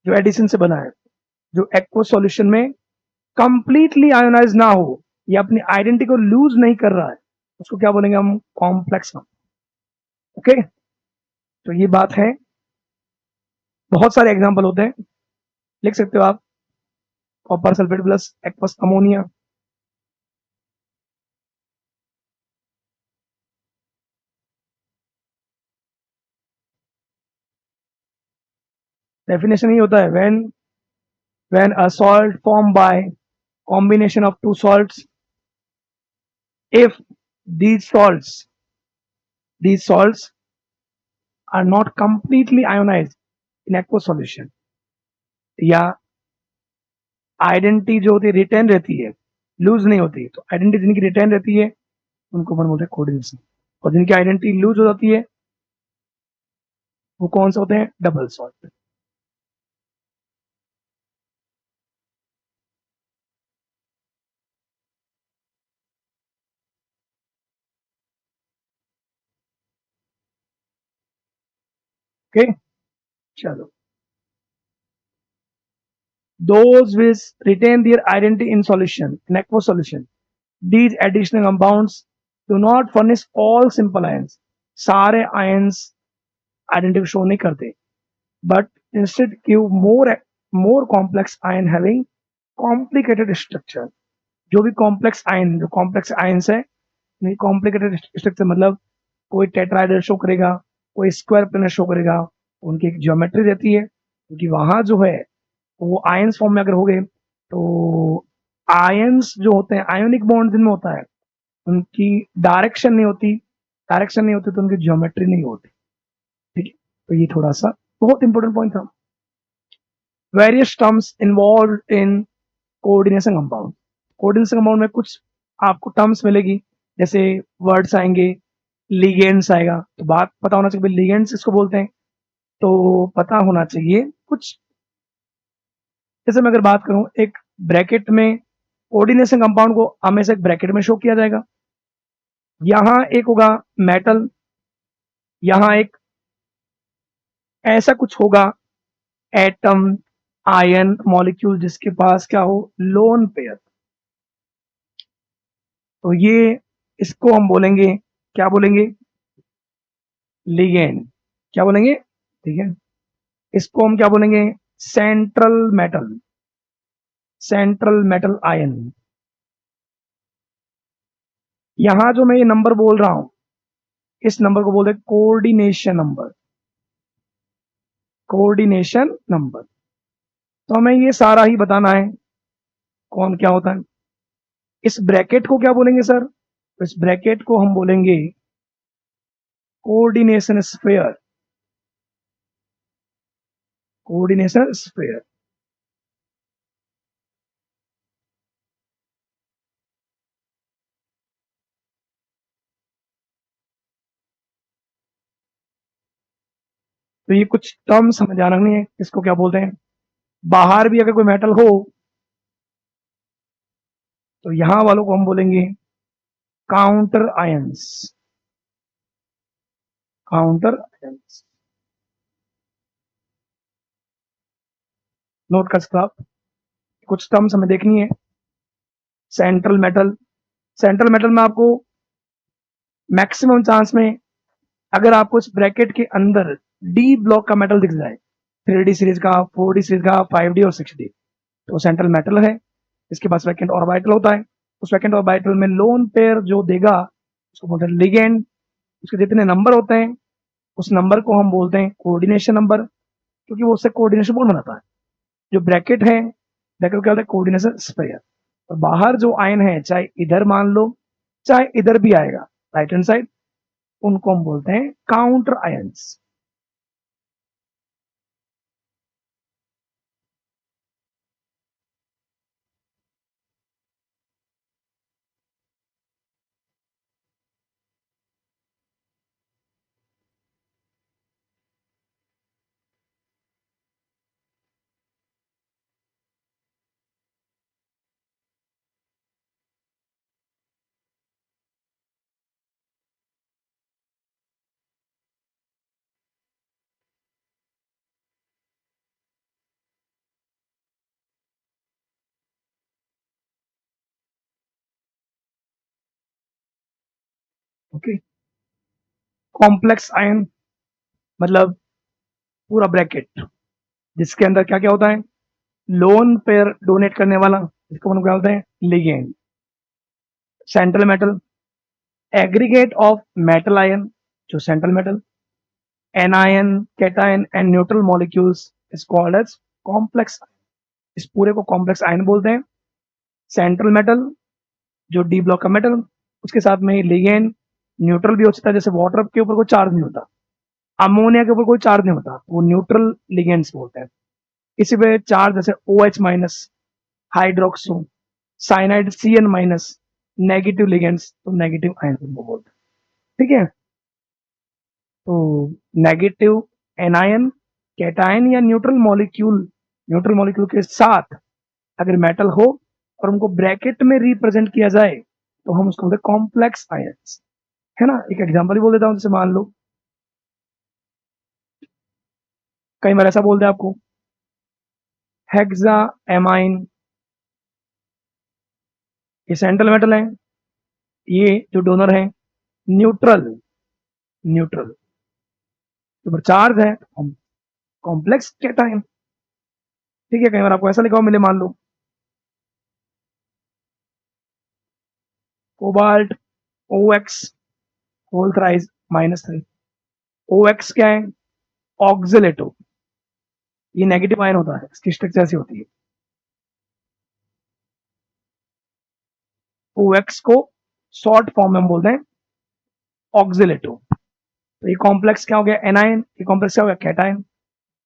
जो एडिशन से बना है, जो एक्वा सॉल्यूशन में कंप्लीटली आयोनाइज ना हो या अपनी आइडेंटिटी को लूज नहीं कर रहा है, उसको क्या बोलेंगे हम, कॉम्प्लेक्स कंपाउंड। ओके, तो ये बात है। बहुत सारे एग्जांपल होते हैं, लिख सकते हो आप, copper sulphate plus aqueous ammonia. Definition ही होता है, when a salt formed by combination of two salts, if these salts are not completely ionized in aqueous solution, या आइडेंटिटी जो होती है रिटेन रहती है, लूज नहीं होती, तो आइडेंटिटी जिनकी रिटेन रहती है उनको अपन बोलते हैं कोऑर्डिनेशन, और जिनकी आइडेंटिटी लूज हो जाती है वो कौन से होते हैं, डबल सॉल्ट। ओके, चलो, those which retain their identity in solution, in aqueous solution, these additional compounds do not furnish all simple ions, सारे ions identity शो नहीं करते, but instead give more complex ion having complicated structure। जो भी complex ion, जो complex ions है, complicated structure मतलब कोई टेट्राइडर show करेगा, कोई स्क्वायर प्लेनेट शो करेगा, उनकी एक ज्योमेट्री रहती है, क्योंकि वहां जो है वो आयंस फॉर्म में अगर हो गए तो आयंस जो होते हैं, आयोनिक बॉन्ड जिनमें होता है, उनकी डायरेक्शन नहीं होती तो उनकी ज्योमेट्री नहीं होती। ठीक है, तो ये थोड़ा सा बहुत इंपॉर्टेंट पॉइंट था। Various terms involve in coordination compound. Coordination compound में कुछ आपको टर्म्स मिलेगी, जैसे वर्ड्स आएंगे, लिगेंड्स आएगा, तो बात पता होना चाहिए लिगेंड्स इसको बोलते हैं, तो पता होना चाहिए कुछ। जैसे मैं अगर बात करूं, एक ब्रैकेट में कोऑर्डिनेशन कंपाउंड को हमेशा एक ब्रैकेट में शो किया जाएगा। यहां एक होगा मेटल, यहां एक ऐसा कुछ होगा एटम, आयन मॉलिक्यूल जिसके पास क्या हो, लोन पेयर। तो ये इसको हम बोलेंगे, क्या बोलेंगे, लिगेंड। क्या बोलेंगे, ठीक है। इसको हम क्या बोलेंगे, central metal, central metal ion. यहां जो मैं ये नंबर बोल रहा हूं, इस नंबर को बोलते हैं कोऑर्डिनेशन नंबर, कोऑर्डिनेशन नंबर। तो हमें ये सारा ही बताना है कौन क्या होता है। इस ब्रैकेट को क्या बोलेंगे सर, इस ब्रैकेट को हम बोलेंगे कोऑर्डिनेशन स्फीयर, कोऑर्डिनेशन स्फीयर। तो ये कुछ टर्म समझ आना नहीं है, इसको क्या बोलते हैं। बाहर भी अगर कोई मेटल हो तो यहां वालों को हम बोलेंगे counter ions, counter ions. Note कर सकते हो आप, कुछ टर्म्स हमें देखनी है। सेंट्रल मेटल, सेंट्रल मेटल में आपको मैक्सिमम चांस में, अगर आपको इस ब्रैकेट के अंदर डी ब्लॉक का मेटल दिख जाए, 3D सीरीज का, 4D सीरीज का, 5D और 6D, तो सेंट्रल मेटल है। इसके पास वैकेंट ऑर्बिटल होता है। उस वैकेंट ऑर्बिटल में लोन पेयर जो देगा उसको बोलते हैं लिगेंड। उसके जितने नंबर होते हैं उस नंबर को हम बोलते हैं कोऑर्डिनेशन नंबर, क्योंकि वो उससे कोऑर्डिनेशन बोल बनाता है। जो ब्रैकेट है, ब्रैकेट को क्या होता है, कोऑर्डिनेशन स्फीयर। और बाहर जो आयन है, चाहे इधर मान लो चाहे इधर भी आएगा राइट हैंड साइड, उनको हम बोलते हैं counter ions. Okay, complex ion मतलब पूरा ब्रैकेट जिसके अंदर क्या क्या होता है, लोन पेयर डोनेट करने वाला, इसको हम क्या बोलते हैं, ligand. Central metal, aggregate of metal ion, जो central metal, anion, cation and neutral molecules is called as complex. इस पूरे को कॉम्प्लेक्स आयन बोलते हैं। सेंट्रल मेटल जो डी ब्लॉक का मेटल, उसके साथ में लिगेंड, न्यूट्रल भी हो सकता है, जैसे वाटर के ऊपर कोई चार्ज नहीं होता, अमोनिया के ऊपर कोई चार्ज नहीं होता, वो न्यूट्रल लिगेंड्स बोलते हैं। इसी पे चार्ज जैसे OH minus, hydroxo, cyanide CN minus, negative ligands, तो नेगेटिव आयन को बोलते हैं। ठीक है, तो नेगेटिव एनायन, कैटायन या न्यूट्रल मॉलिक्यूल, न्यूट्रल मॉलिक्यूल के साथ अगर मेटल हो और उनको ब्रैकेट में रिप्रेजेंट किया जाए तो हम उसको बोलते हैं कॉम्प्लेक्स आयंस, है ना। एक एग्जांपल ही बोल देता हूं, जैसे मान लो कई बार ऐसा बोल दे आपको, हेक्सा एमाइन, ये सेंट्रल मेटल है, ये जो डोनर है न्यूट्रल, न्यूट्रल तो चार्ज है कॉम्प्लेक्स कैटायन। ठीक है, कई बार आपको ऐसा लिखा हो मिले, मान लो cobalt OX whole thrice -3। OX क्या है, ऑक्सिलेटो, ये नेगेटिव आयन होता है, इसकी स्ट्रक्चर ऐसी होती है। OX को शॉर्ट फॉर्म में हम बोलते हैं ऑक्सिलेटो। तो ये कॉम्प्लेक्स क्या हो गया, एनायन, ये कॉम्प्लेक्स क्या हो गया, कैटायन।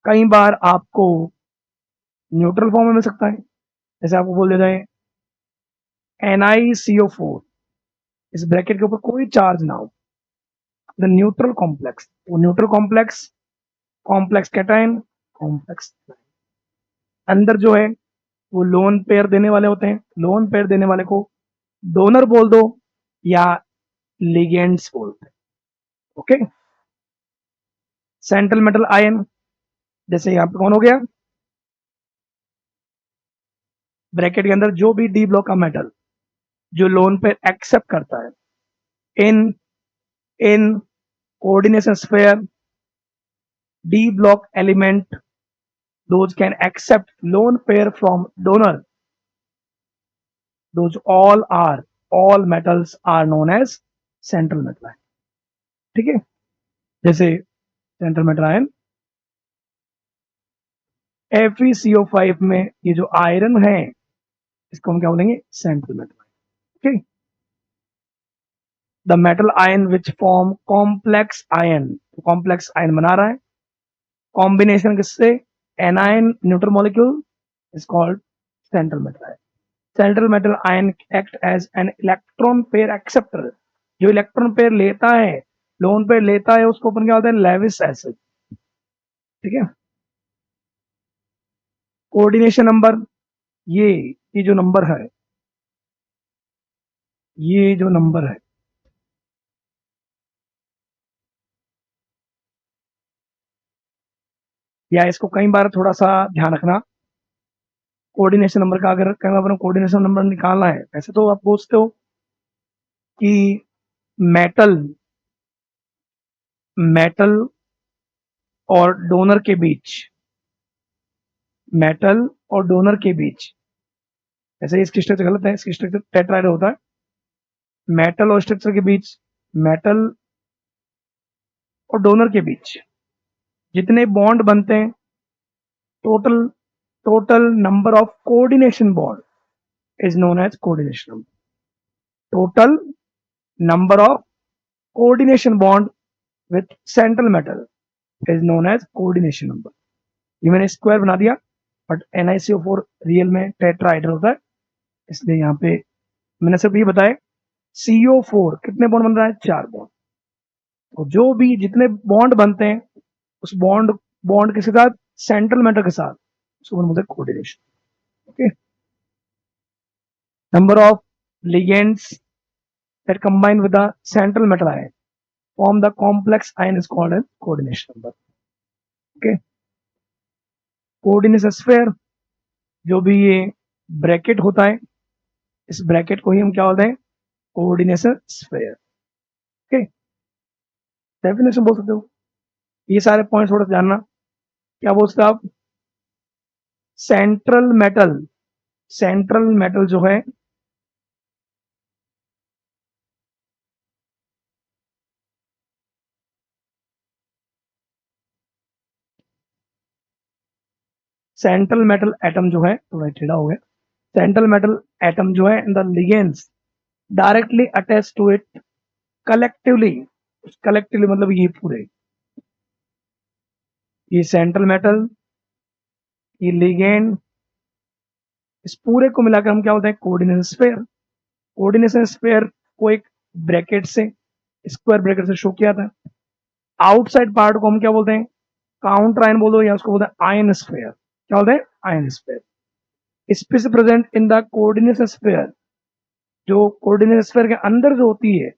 कई बार आपको न्यूट्रल फॉर्म में मिल सकता है, जैसे आपको बोल देता है NiCO4, इस ब्रैकेट के ऊपर कोई चार्ज ना हो, द न्यूट्रल कॉम्प्लेक्स, वो neutral complex, complex cation, complex अंदर जो है वो लोन पेयर देने वाले होते हैं। लोन पेयर देने वाले को डोनर बोल दो या लिगेंड्स बोलते हैं। ओके, सेंट्रल मेटल आयन, जैसे यहाँ पे कौन हो गया, ब्रैकेट के अंदर जो भी डी ब्लॉक का मेटल जो लोन पेयर एक्सेप्ट करता है in in coordination sphere, D block element those can accept loan pair from donor, those all metals are known as central metal ion। ठीक है, जैसे सेंट्रल मेटल आयन FeCO5 में ये जो iron है इसको हम क्या बोलेंगे, central metal ion. Okay, the metal ion which form complex ion, complex ion बना रहा है कॉम्बिनेशन किससे, anion neutral molecule is called central metal ion. Central metal ion act as an electron pair acceptor, जो electron pair लेता है, lone pair लेता है, उसको अपन क्या बोलते हैं, लेविस एसिड। ठीक है, कोऑर्डिनेशन नंबर, ये जो नंबर है, ये जो नंबर है, या इसको कई बार थोड़ा सा ध्यान रखना, कोऑर्डिनेशन नंबर का अगर कई बार कोऑर्डिनेशन नंबर निकालना है, वैसे तो आप पूछते हो कि मेटल मेटल और डोनर के बीच, मेटल और डोनर के बीच, ऐसे इसकी स्ट्रक्चर गलत है, इसकी स्ट्रक्चर टेट्राहेड्रल होता है। मेटल और स्ट्रक्चर के बीच, मेटल और डोनर के बीच जितने बॉन्ड बनते हैं, total total number of coordination bond is known as coordination number. Total number of coordination bond with central metal is known as coordination number. ये मैंने स्क्वायर बना दिया, बट NiCO4 रियल में टेट्राहाइड्रल होता है, इसलिए यहाँ पे मैंने सिर्फ ये बताया CO4 कितने बॉन्ड बन रहा है, 4 बॉन्ड। तो जो भी जितने बॉन्ड बनते हैं उस बॉन्ड बॉन्ड किसके साथ, सेंट्रल मेटल के साथ, उसको बोलते हैं coordination. Okay, number of ligands that combine with the central metal ion form the complex ion is called as coordination number। okay, coordination sphere, जो भी ये ब्रैकेट होता है, इस ब्रैकेट को ही हम क्या बोलते हैं, कोऑर्डिनेशन स्फीयर। ओके, डेफिनेशन बोल सकते हो, ये सारे पॉइंट्स थोड़ा जानना। क्या बोल सकते हो आप, सेंट्रल मेटल, सेंट्रल मेटल जो है सेंट्रल मेटल एटम जो है, थोड़ा टेढ़ा हो गया, सेंट्रल मेटल एटम जो है the ligands directly attach to it collectively, collectively मतलब ये पूरे, ये सेंट्रल मेटल, ये लिगेंड, इस पूरे को मिलाकर हम क्या बोलते हैं, कोऑर्डिनेशन स्फीयर। कोऑर्डिनेशन स्फीयर को एक ब्रैकेट से, स्क्वायर ब्रैकेट से शो किया था। आउटसाइड पार्ट को हम क्या बोलते हैं, काउंटर आयन बोलो या उसको बोलते हैं आयन स्फीयर। क्या बोलते हैं, ion sphere. Space present in the coordination sphere, जो कोऑर्डिनेशन स्फीयर के अंदर जो होती है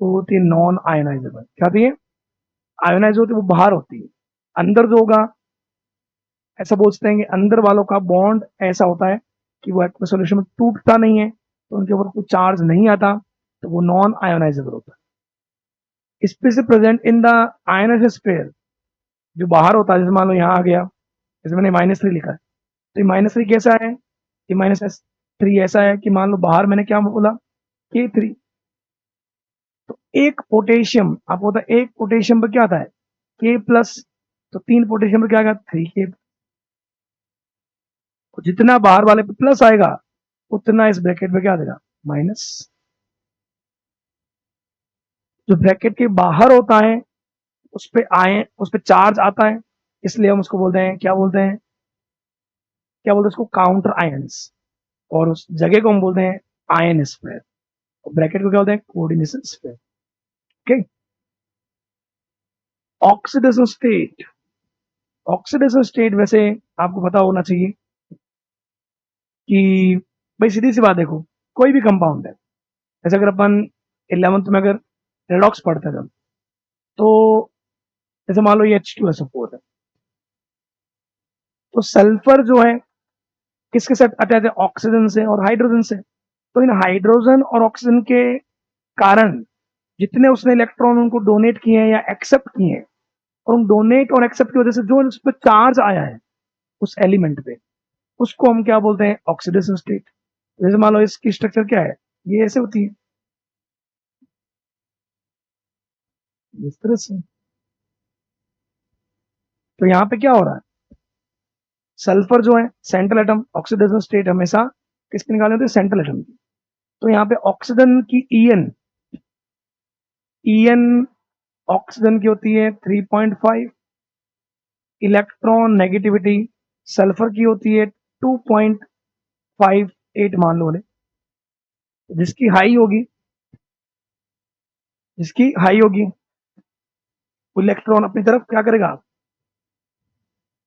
वो होती है नॉन आयोनाइजेबल। क्या होती है, आयोनाइज होती है वो बाहर होती है, अंदर जो होगा, ऐसा बोलते हैं कि अंदर वालों का बॉन्ड ऐसा होता है कि वो एक्वस सॉल्यूशन में टूटता नहीं है, तो उनके ऊपर कोई चार्ज नहीं आता, तो वो नॉन आयोनाइजेबल होता है। Space present in the ionization sphere, जो बाहर होता है, जैसे मान लो यहाँ आ गया, जैसे मैंने -3 लिखा है, तो ये -3 कैसा है, ये -3 ऐसा है कि मान लो बाहर मैंने क्या बोला, K3, तो एक पोटेशियम आपको होता है, एक पोटेशियम पर क्या आता है, K+, तो 3 पोटेशियम पर क्या आएगा, 3K। तो जितना बाहर वाले पे प्लस आएगा उतना इस ब्रैकेट में क्या आ जाएगा, माइनस। जो ब्रैकेट के बाहर होता है उस पे आए, उस पे चार्ज आता है, इसलिए हम उसको बोलते हैं, क्या बोलते हैं, क्या बोलते हैं उसको, काउंटर आयंस, और उस जगह को हम बोलते हैं आयन स्फीयर। तो ब्रैकेट को क्या बोलते हैं, coordination sphere. Okay, oxidation state, oxidation state वैसे आपको पता होना चाहिए, कि भाई सीधी सी बात देखो, कोई भी कंपाउंड है, जैसे अगर अपन 11th में अगर रेडॉक्स पढ़ते थे, तो जैसे मान लो ये H2SO4 है, तो सल्फर जो है किसके साथ अटैच है? ऑक्सीजन से और हाइड्रोजन से। तो इन हाइड्रोजन और ऑक्सीजन के कारण जितने उसने इलेक्ट्रॉन उनको डोनेट किए हैं या एक्सेप्ट किए हैं, और उन डोनेट और एक्सेप्ट की वजह से जो उस पर चार्ज आया है उस एलिमेंट पे, उसको हम क्या बोलते हैं? Oxidation state. जैसे मान लो इसकी स्ट्रक्चर क्या है, ये ऐसे होती है, इस तरह से। तो यहाँ पे क्या हो रहा है? सल्फर जो है सेंट्रल एटम, ऑक्सीडेशन स्टेट हमेशा किसके निकाले होते हैं? सेंट्रल एटम की। तो यहाँ पे ऑक्सीजन की ईएन ऑक्सीजन की होती है 3.5, इलेक्ट्रॉन नेगेटिविटी सल्फर की होती है 2.58 मान लो। जिसकी हाई होगी, वो इलेक्ट्रॉन अपनी तरफ क्या करेगा?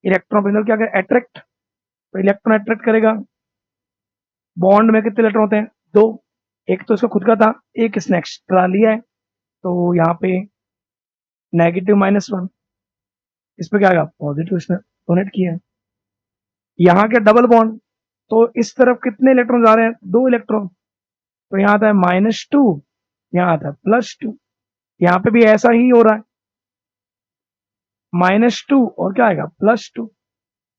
इलेक्ट्रॉन अपनी तरफ क्या करेगा? अट्रैक्ट। तो इलेक्ट्रॉन अट्रैक्ट करेगा। बॉन्ड में कितने इलेक्ट्रॉन होते हैं? दो। एक तो इसका खुद का था, एक इसने एक्स्ट्रा लिया है, तो यहाँ पे -1, इस पे क्या आएगा? पॉजिटिव, इसने डोनेट किया है। यहाँ के डबल बॉन्ड, तो इस तरफ कितने इलेक्ट्रॉन जा रहे हैं? 2 इलेक्ट्रॉन। तो यहाँ आता है -2, यहाँ आता है +2। यहाँ पे भी ऐसा ही हो रहा है, -2 और क्या आएगा? +2।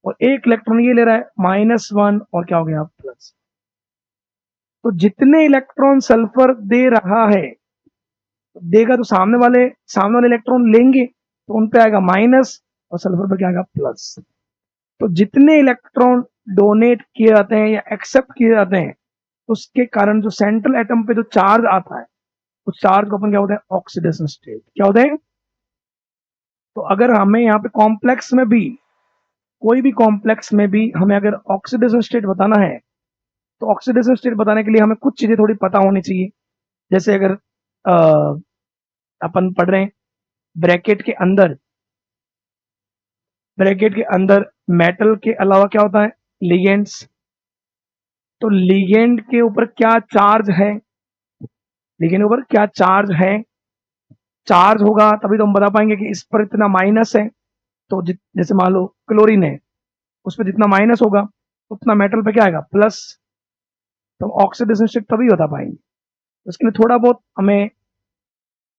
और एक इलेक्ट्रॉन ये ले रहा है -1 और क्या हो गया? प्लस। तो जितने इलेक्ट्रॉन सल्फर दे रहा है, देगा तो सामने वाले इलेक्ट्रॉन लेंगे, तो उन पे आएगा माइनस और सल्फर पे क्या आएगा? प्लस। तो जितने इलेक्ट्रॉन डोनेट किए जाते हैं या एक्सेप्ट किए जाते हैं, उसके कारण जो सेंट्रल एटम पे जो चार्ज आता है, उस चार्ज को अपन क्या होता है? Oxidation state. क्या होता है? तो अगर हमें यहाँ पे कॉम्प्लेक्स में भी, कोई भी कॉम्प्लेक्स में भी हमें अगर ऑक्सीडेशन स्टेट बताना है, तो ऑक्सीडेशन स्टेट बताने के लिए हमें कुछ चीजें थोड़ी पता होनी चाहिए। जैसे अगर अपन पढ़ रहे हैं ब्रैकेट के अंदर, मेटल के अलावा क्या होता है? लिगेंड्स। तो लिगेंड के ऊपर क्या चार्ज है? लिगेंड के ऊपर क्या चार्ज है? चार्ज होगा तभी तो हम बता पाएंगे कि इस पर इतना माइनस है। तो जैसे मान लो क्लोरीन है, उस पर जितना माइनस होगा उतना मेटल पे क्या आएगा? प्लस। तो हम ऑक्सीडेशन स्टेट तभी बता पाएंगे। तो इसके लिए थोड़ा बहुत हमें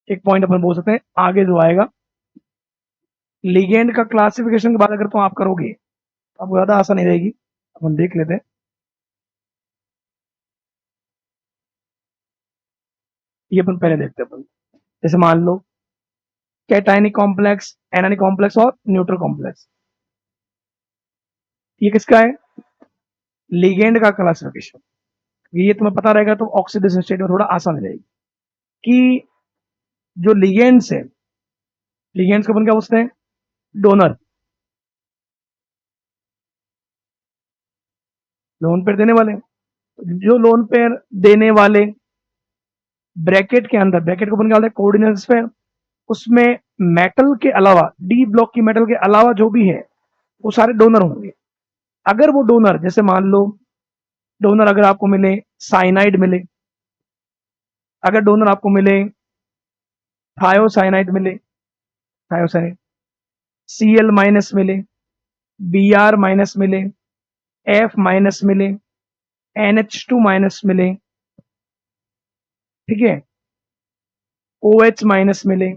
एक पॉइंट अपन बोल सकते हैं आगे जो आएगा। लिगेंड का क्लासिफिकेशन की बात अगर तो आप करोगे तो आपको ज्यादा आसानी रहेगी। अपन देख लेते हैं, ये अपन पहले देखते हैं अपन। जैसे मान लो कैटायनिक कॉम्प्लेक्स, एनायनिक कॉम्प्लेक्स और न्यूट्रल कॉम्प्लेक्स, ये किसका है? लिगेंड का क्लासिफिकेशन। ये तुम्हें पता रहेगा तो ऑक्सीडेशन स्टेट में थोड़ा आसान रहेगी कि जो लिगेंड्स है, लिगेंड्स को अपन क्या पूछते हैं? डोनर। लोन पेयर देने वाले, जो लोन पेयर देने वाले ब्रैकेट को अपन क्या बोलते हैं? Coordinate sphere. उसमें मेटल के अलावा, डी ब्लॉक की मेटल के अलावा जो भी है वो सारे डोनर होंगे। अगर वो डोनर, जैसे मान लो डोनर अगर आपको मिले साइनाइड मिले, अगर डोनर आपको मिले थायोसाइनाइड मिले, थायोसाइनाइड, Cl- मिले, Br- मिले, F- मिले, NH2- मिले, ठीक है, OH- मिले,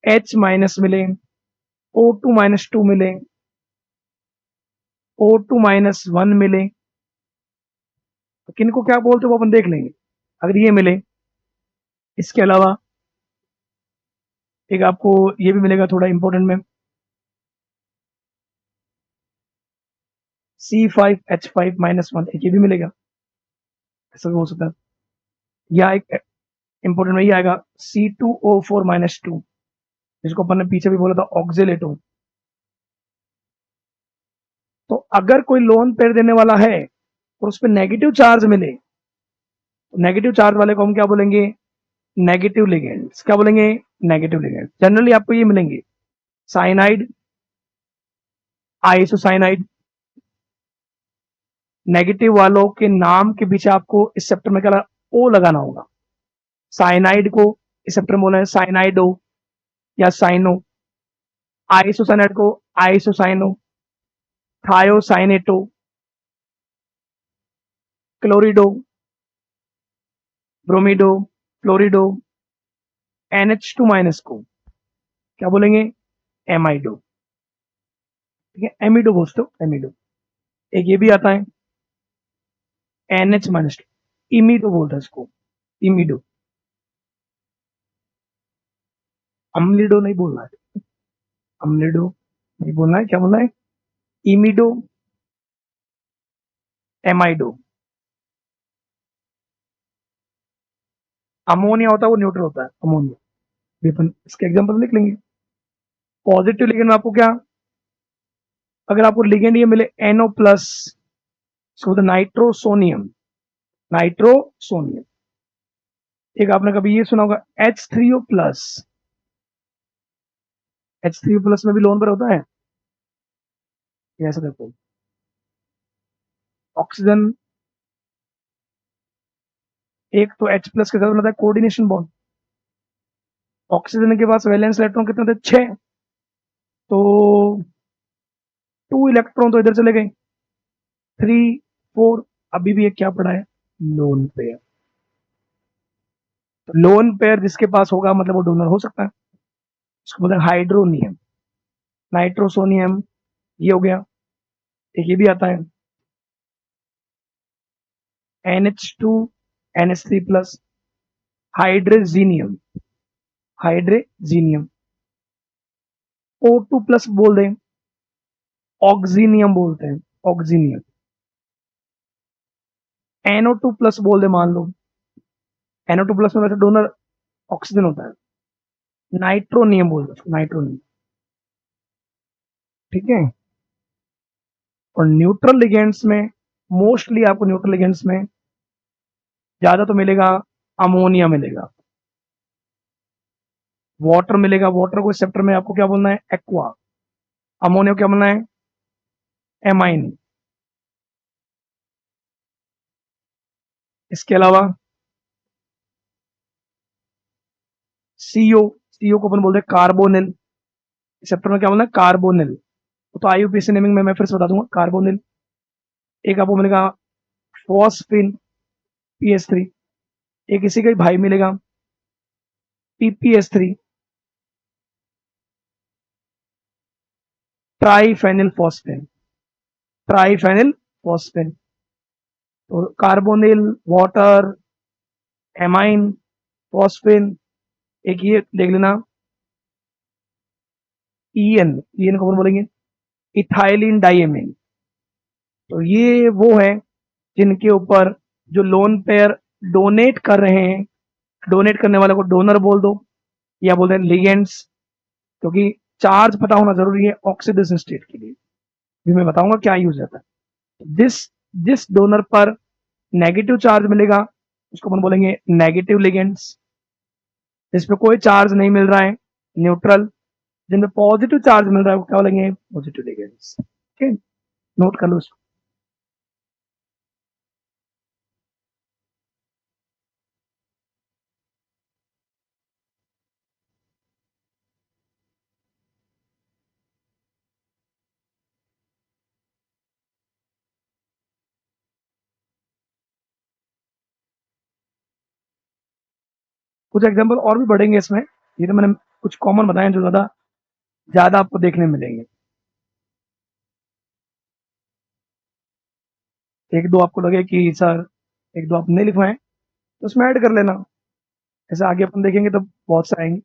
H- मिले, O2- मिले, O2- मिले, तो किनको क्या बोलते हैं वो अपन देख लेंगे। अगर ये मिले, इसके अलावा एक आपको ये भी मिलेगा थोड़ा इंपॉर्टेंट में, C5H5-1, एक ये भी मिलेगा, ऐसा भी हो सकता है। या एक इंपॉर्टेंट में ये आएगा C2O4-2, जिसको अपन ने पीछे भी बोला था ऑक्जेलेटो। तो अगर कोई लोन पेयर देने वाला है और उस पर नेगेटिव चार्ज मिले, तो नेगेटिव चार्ज वाले को हम क्या बोलेंगे? Negative ligands. क्या बोलेंगे? Negative ligand. जनरली आपको ये मिलेंगे साइनाइड, आइसोसाइनाइड, नेगेटिव वालों के नाम के पीछे आपको इस चैप्टर में क्या ओ लगाना होगा। साइनाइड को इस चैप्टर में बोला है साइनाइडो या साइनो, आइसोसाइनाइड को आइसोसाइनो, थायोसाइनेटो, क्लोरिडो, ब्रोमिडो, फ्लोरिडो, NH2 माइनस को क्या बोलेंगे, एमाइडो। ठीक है, एमिडो बोलते हो, एमिडो। एक ये भी आता है NH-2, इमिडो बोलते हैं इसको, इमिडो। अम्लिडो नहीं बोलना है, अम्लिडो नहीं बोलना है, क्या बोलना है, इमिडो, एमाइडो। अमोनिया होता है वो न्यूट्रल होता है, अमोनिया भी अपन इसके एग्जांपल लिख लेंगे। पॉजिटिव लिगेंड में आपको क्या, अगर आपको लिगेंड ये मिले NO plus, so the nitrosonium, nitrosonium. एक आपने कभी ये सुना होगा H3O प्लस, H3O प्लस में भी लोन पर होता है, ऐसा देखो ऑक्सीजन, एक तो H प्लस के साथ बनता है कोऑर्डिनेशन बॉन्ड, ऑक्सीजन के पास वैलेंस इलेक्ट्रॉन कितने थे, 6, तो 2 इलेक्ट्रॉन तो इधर चले गए, 3, 4, अभी भी एक क्या पड़ा है, लोन पेयर। तो लोन पेयर जिसके पास होगा मतलब वो डोनर हो सकता है, उसको बोलते हैं हाइड्रोनियम, नाइट्रोसोनियम, ये हो गया। एक ये भी आता है NH2 NH3 plus, हाइड्रोजीनियम, हाइड्रोजीनियम, O2 plus बोल दें, ऑक्सीनियम बोलते हैं, ऑक्सीनियम, NO2 प्लस बोल दे मान लो, NO2 प्लस में वैसे डोनर ऑक्सीजन होता है, नाइट्रोनियम बोलते हैं, नाइट्रोनियम। ठीक है, और न्यूट्रल लिगेंड्स में मोस्टली आपको न्यूट्रल लिगेंड्स में ज्यादा तो मिलेगा अमोनिया मिलेगा, वाटर मिलेगा, वाटर को इस चैप्टर में आपको क्या बोलना है, एक्वा। अमोनिया को क्या बोलना है, एमाइन। इसके अलावा सीओ को अपन बोलते हैं कार्बोनिल, इस चैप्टर में क्या बोलना है, कार्बोनिल। तो IUPAC नेमिंग में मैं फिर से बता दूंगा, कार्बोनिल। एक आपको मिलेगा फॉस्फिन, PH3। एक इसी का ही भाई मिलेगा PPH3, ट्राइफेनिल फॉस्फेन, ट्राइफेनिल फॉस्फेन। तो कार्बोनिल, वाटर, एमाइन, फॉस्फिन, एक ये देख लेना EN को बोलेंगे इथाइलिन डाइएमिन। तो ये वो है जिनके ऊपर जो लोन पेयर डोनेट कर रहे हैं, डोनेट करने वाले को डोनर बोल दो या बोलते हैं लिगेंड्स, क्योंकि चार्ज पता होना जरूरी है ऑक्सीडेशन स्टेट के लिए, भी मैं बताऊंगा क्या यूज रहता है। जिस जिस डोनर पर नेगेटिव चार्ज मिलेगा उसको अपन बोलेंगे नेगेटिव लिगेंड्स, जिसपे कोई चार्ज नहीं मिल रहा है न्यूट्रल, जिनमें पॉजिटिव चार्ज मिल रहा है वो क्या बोलेंगे, पॉजिटिव लिगेंड्स। ठीक है, नोट कर लो इसको। कुछ एग्जांपल और भी बढ़ेंगे इसमें, ये तो मैंने कुछ कॉमन बताए जो ज्यादा ज्यादा आपको देखने मिलेंगे। एक दो आपको लगे कि सर एक दो आप नहीं लिखवाएं तो उसमें ऐड कर लेना, ऐसे आगे अपन देखेंगे तो बहुत से आएंगे।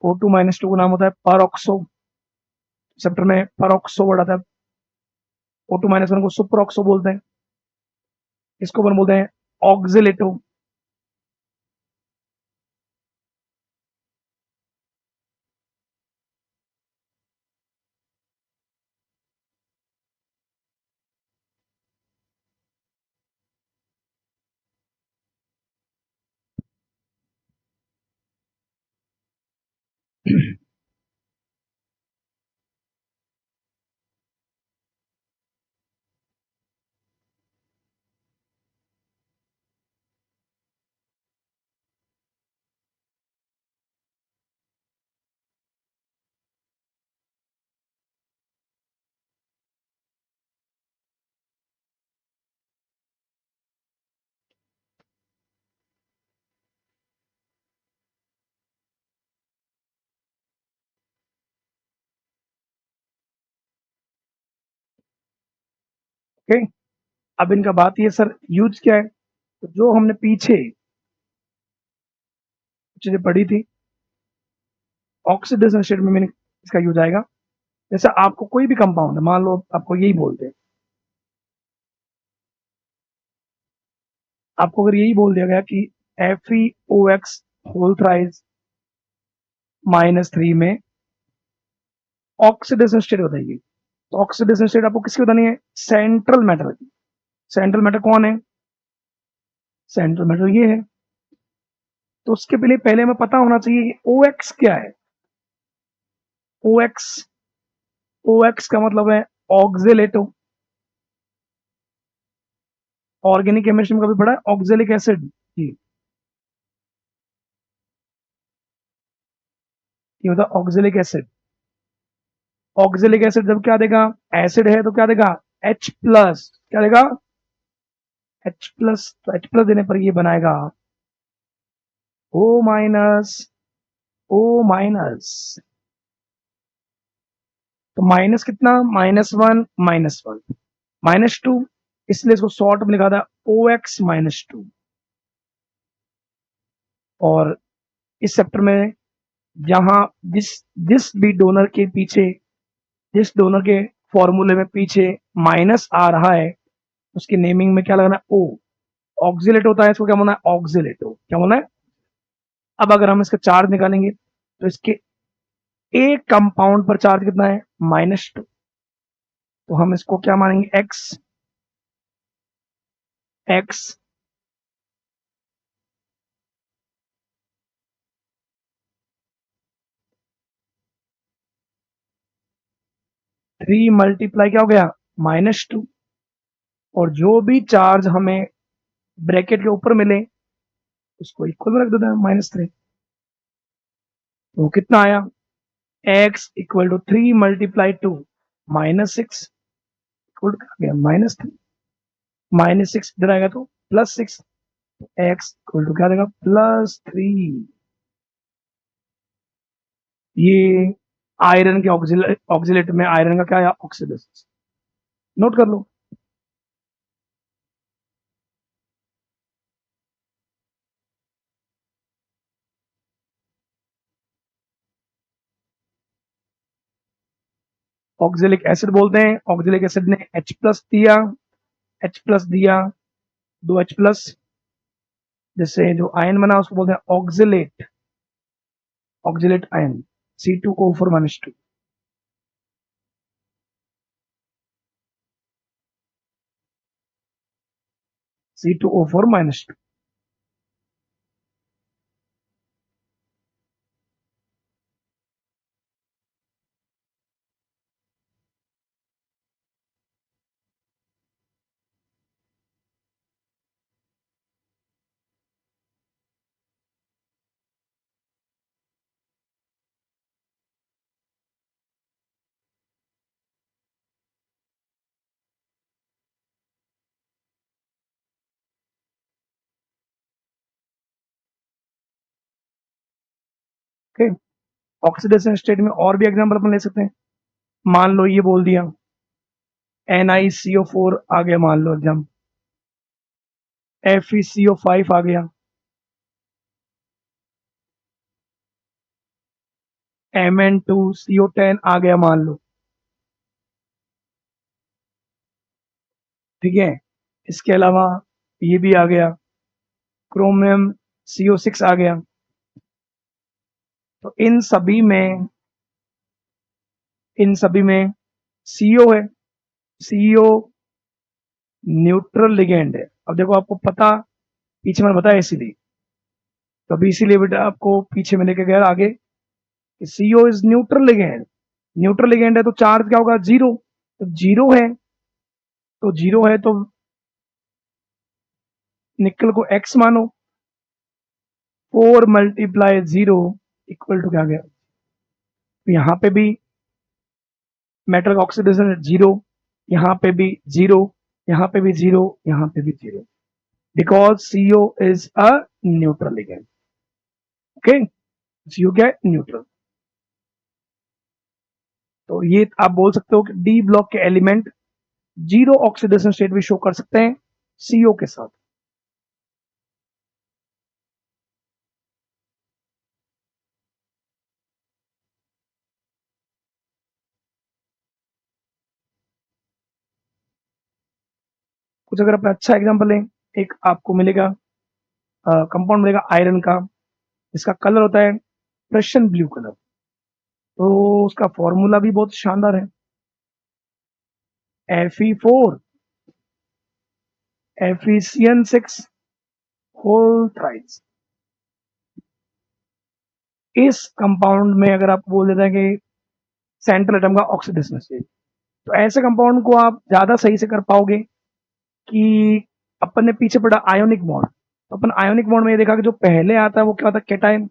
O2 - 2 का नाम होता है परऑक्सो, चैप्टर में परऑक्सो वर्ड आता है। O2 - 1 को सुपरऑक्सो बोलते हैं, इसको अपन बोलते हैं ऑक्सिलेटो। ओके, अब इनका बात ये सर यूज क्या है, तो जो हमने पीछे चीजें पढ़ी थी ऑक्सीडेशन स्टेट में मैंने इसका यूज आएगा। जैसे आपको कोई भी कंपाउंड है, मान लो आपको यही बोलते हैं, आपको अगर यही बोल दिया गया कि FeOX होल थ्राइस -3 में ऑक्सीडेशन स्टेट बताइए, तो ऑक्सीडेशन स्टेट आपको किसकी बतानी है, सेंट्रल मैटर की। सेंट्रल मैटर कौन है, सेंट्रल मैटर ये है। तो उसके पहले हमें पता होना चाहिए कि OX क्या है। OX OX का मतलब है ऑक्जेलेटो, ऑर्गेनिक केमिस्ट्री में कभी पढ़ा है ऑक्जेलिक एसिड की, ये होता है ऑक्जेलिक एसिड। ऑक्जेलिक एसिड जब क्या देगा, एसिड है तो क्या देगा, H+, क्या देगा H+, तो H+ देने पर ये बनाएगा O-, O-। तो माइनस कितना, -1 -1 -2, इसलिए इसको शॉर्ट में लिखा था OX-2। और इस चैप्टर में जहां जिस जिस भी डोनर के पीछे, जिस डोनर के फॉर्मूले में पीछे माइनस आ रहा है, उसकी नेमिंग में क्या लगाना है, ओ। ऑक्सिलेट होता है, इसको क्या बोलना है, ऑक्सिलेटो, क्या बोलना है। अब अगर हम इसका चार्ज निकालेंगे तो इसके एक कंपाउंड पर चार्ज कितना है, -2, तो हम इसको क्या मानेंगे, एक्स। एक्स 3 मल्टीप्लाई क्या हो गया, -2, और जो भी चार्ज हमें ब्रैकेट के ऊपर मिले उसको इक्वल में रख देता है, -3। तो कितना आया, x equal to 3 multiply 2 -6 equal to क्या गया, -3। -6 इधर आएगा तो +6, एक्स इक्वल टू क्या देगा, +3। ये आयरन के ऑक्सिलेट में आयरन का क्या है, ऑक्सीडेशन। नोट कर लो। ऑक्सिलिक एसिड बोलते हैं, ऑक्सिलिक एसिड ने H+ दिया, H+ दिया, 2H+, जिससे जो आयन बना उसको बोलते हैं oxalate, oxalate ion, C2O4-2। C2O4-2। Okay, oxidation state में और भी एग्जांपल अपन ले सकते हैं। मान लो ये बोल दिया NiCO4 आ गया, मान लो एग्जाम, FeCO5 आ गया, Mn2CO10 आ गया मान लो, ठीक है। इसके अलावा ये भी आ गया, क्रोमियम CO6 आ गया। तो इन सभी में CO है, CO न्यूट्रल लिगेंड है। अब देखो आपको पता, पीछे मैंने बताया इसीलिए, तो अभी इसीलिए बेटा आपको पीछे में लेके गया आगे, CO is neutral ligand. Neutral ligand है तो चार्ज क्या होगा, जीरो। तो जीरो है तो निकल को X मानो, 4 × 0 इक्वल टू क्या गया, तो यहाँ पे भी मेटल का ऑक्सीडेशन जीरो, यहाँ पे भी जीरो, यहाँ पे भी जीरो, यहाँ पे भी zero, because CO is a neutral ligand. Okay, CO क्या है, न्यूट्रल। तो ये आप बोल सकते हो कि डी ब्लॉक के एलिमेंट जीरो ऑक्सीडेशन स्टेट भी शो कर सकते हैं CO के साथ। कुछ अगर अपना अच्छा एग्जांपल लें, एक आपको मिलेगा कंपाउंड मिलेगा आयरन का, इसका कलर होता है प्रशियन ब्लू कलर। तो उसका फॉर्मूला भी बहुत शानदार है, Fe4 FeCN6 होल थ्राइस। इस कंपाउंड में अगर आप बोल देते हैं कि सेंट्रल एटम का ऑक्सीडेशन स्टेट, तो ऐसे कंपाउंड को आप ज्यादा सही से कर पाओगे कि अपन ने पीछे पढ़ा आयोनिक बॉन्ड। तो अपन आयोनिक बॉन्ड में ये देखा कि जो पहले आता है वो क्या होता है कैटायन,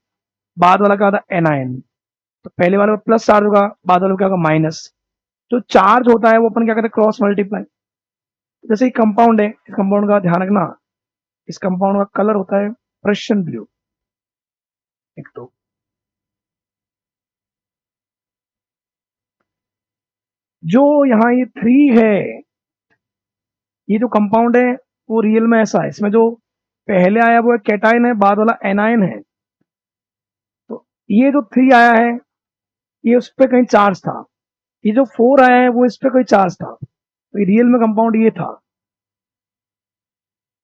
बाद वाला क्या होता है एनायन। तो पहले वाले प्लस चार्ज होगा, बाद वाले क्या होगा माइनस। जो चार्ज होता है वो अपन क्या कहते हैं क्रॉस मल्टीप्लाई। जैसे कंपाउंड है, इस कंपाउंड का ध्यान रखना, इस कंपाउंड का कलर होता है प्रशियन ब्लू। एक तो जो यहाँ ये 3 है, ये जो कंपाउंड है वो रियल में ऐसा है, इसमें जो पहले आया वो कैटायन है, बाद वाला एनायन है। तो ये जो 3 आया है ये उस पर कहीं चार्ज था, ये जो 4 आया है वो इस पे कोई चार्ज था। तो रियल में कंपाउंड ये था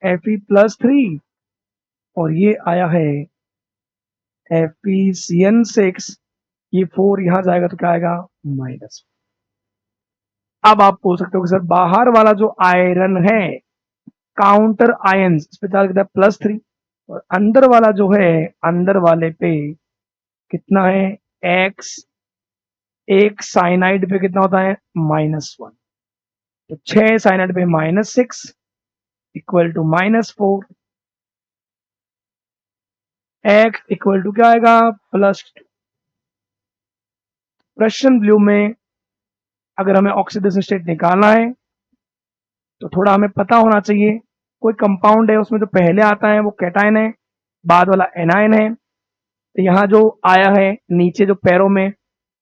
Fe+3, और ये आया है FeCN6। ये 4 यहां जाएगा तो क्या आएगा माइनस। अब आप पूछ सकते हो कि सर बाहर वाला जो आयरन है काउंटर आयन इस पे चार्ज कितना है +3, और अंदर वाला जो है अंदर वाले पे कितना है X, एक साइनाइड पे कितना होता है -1। तो 6 साइनाइड पे -6 equal to -4, X equal to क्या आएगा +2। प्रशियन ब्लू में अगर हमें ऑक्सीडेशन स्टेट निकालना है तो थोड़ा हमें पता होना चाहिए, कोई कंपाउंड है उसमें जो पहले आता है वो कैटायन है, बाद वाला एनायन है। तो यहाँ जो आया है नीचे जो पैरों में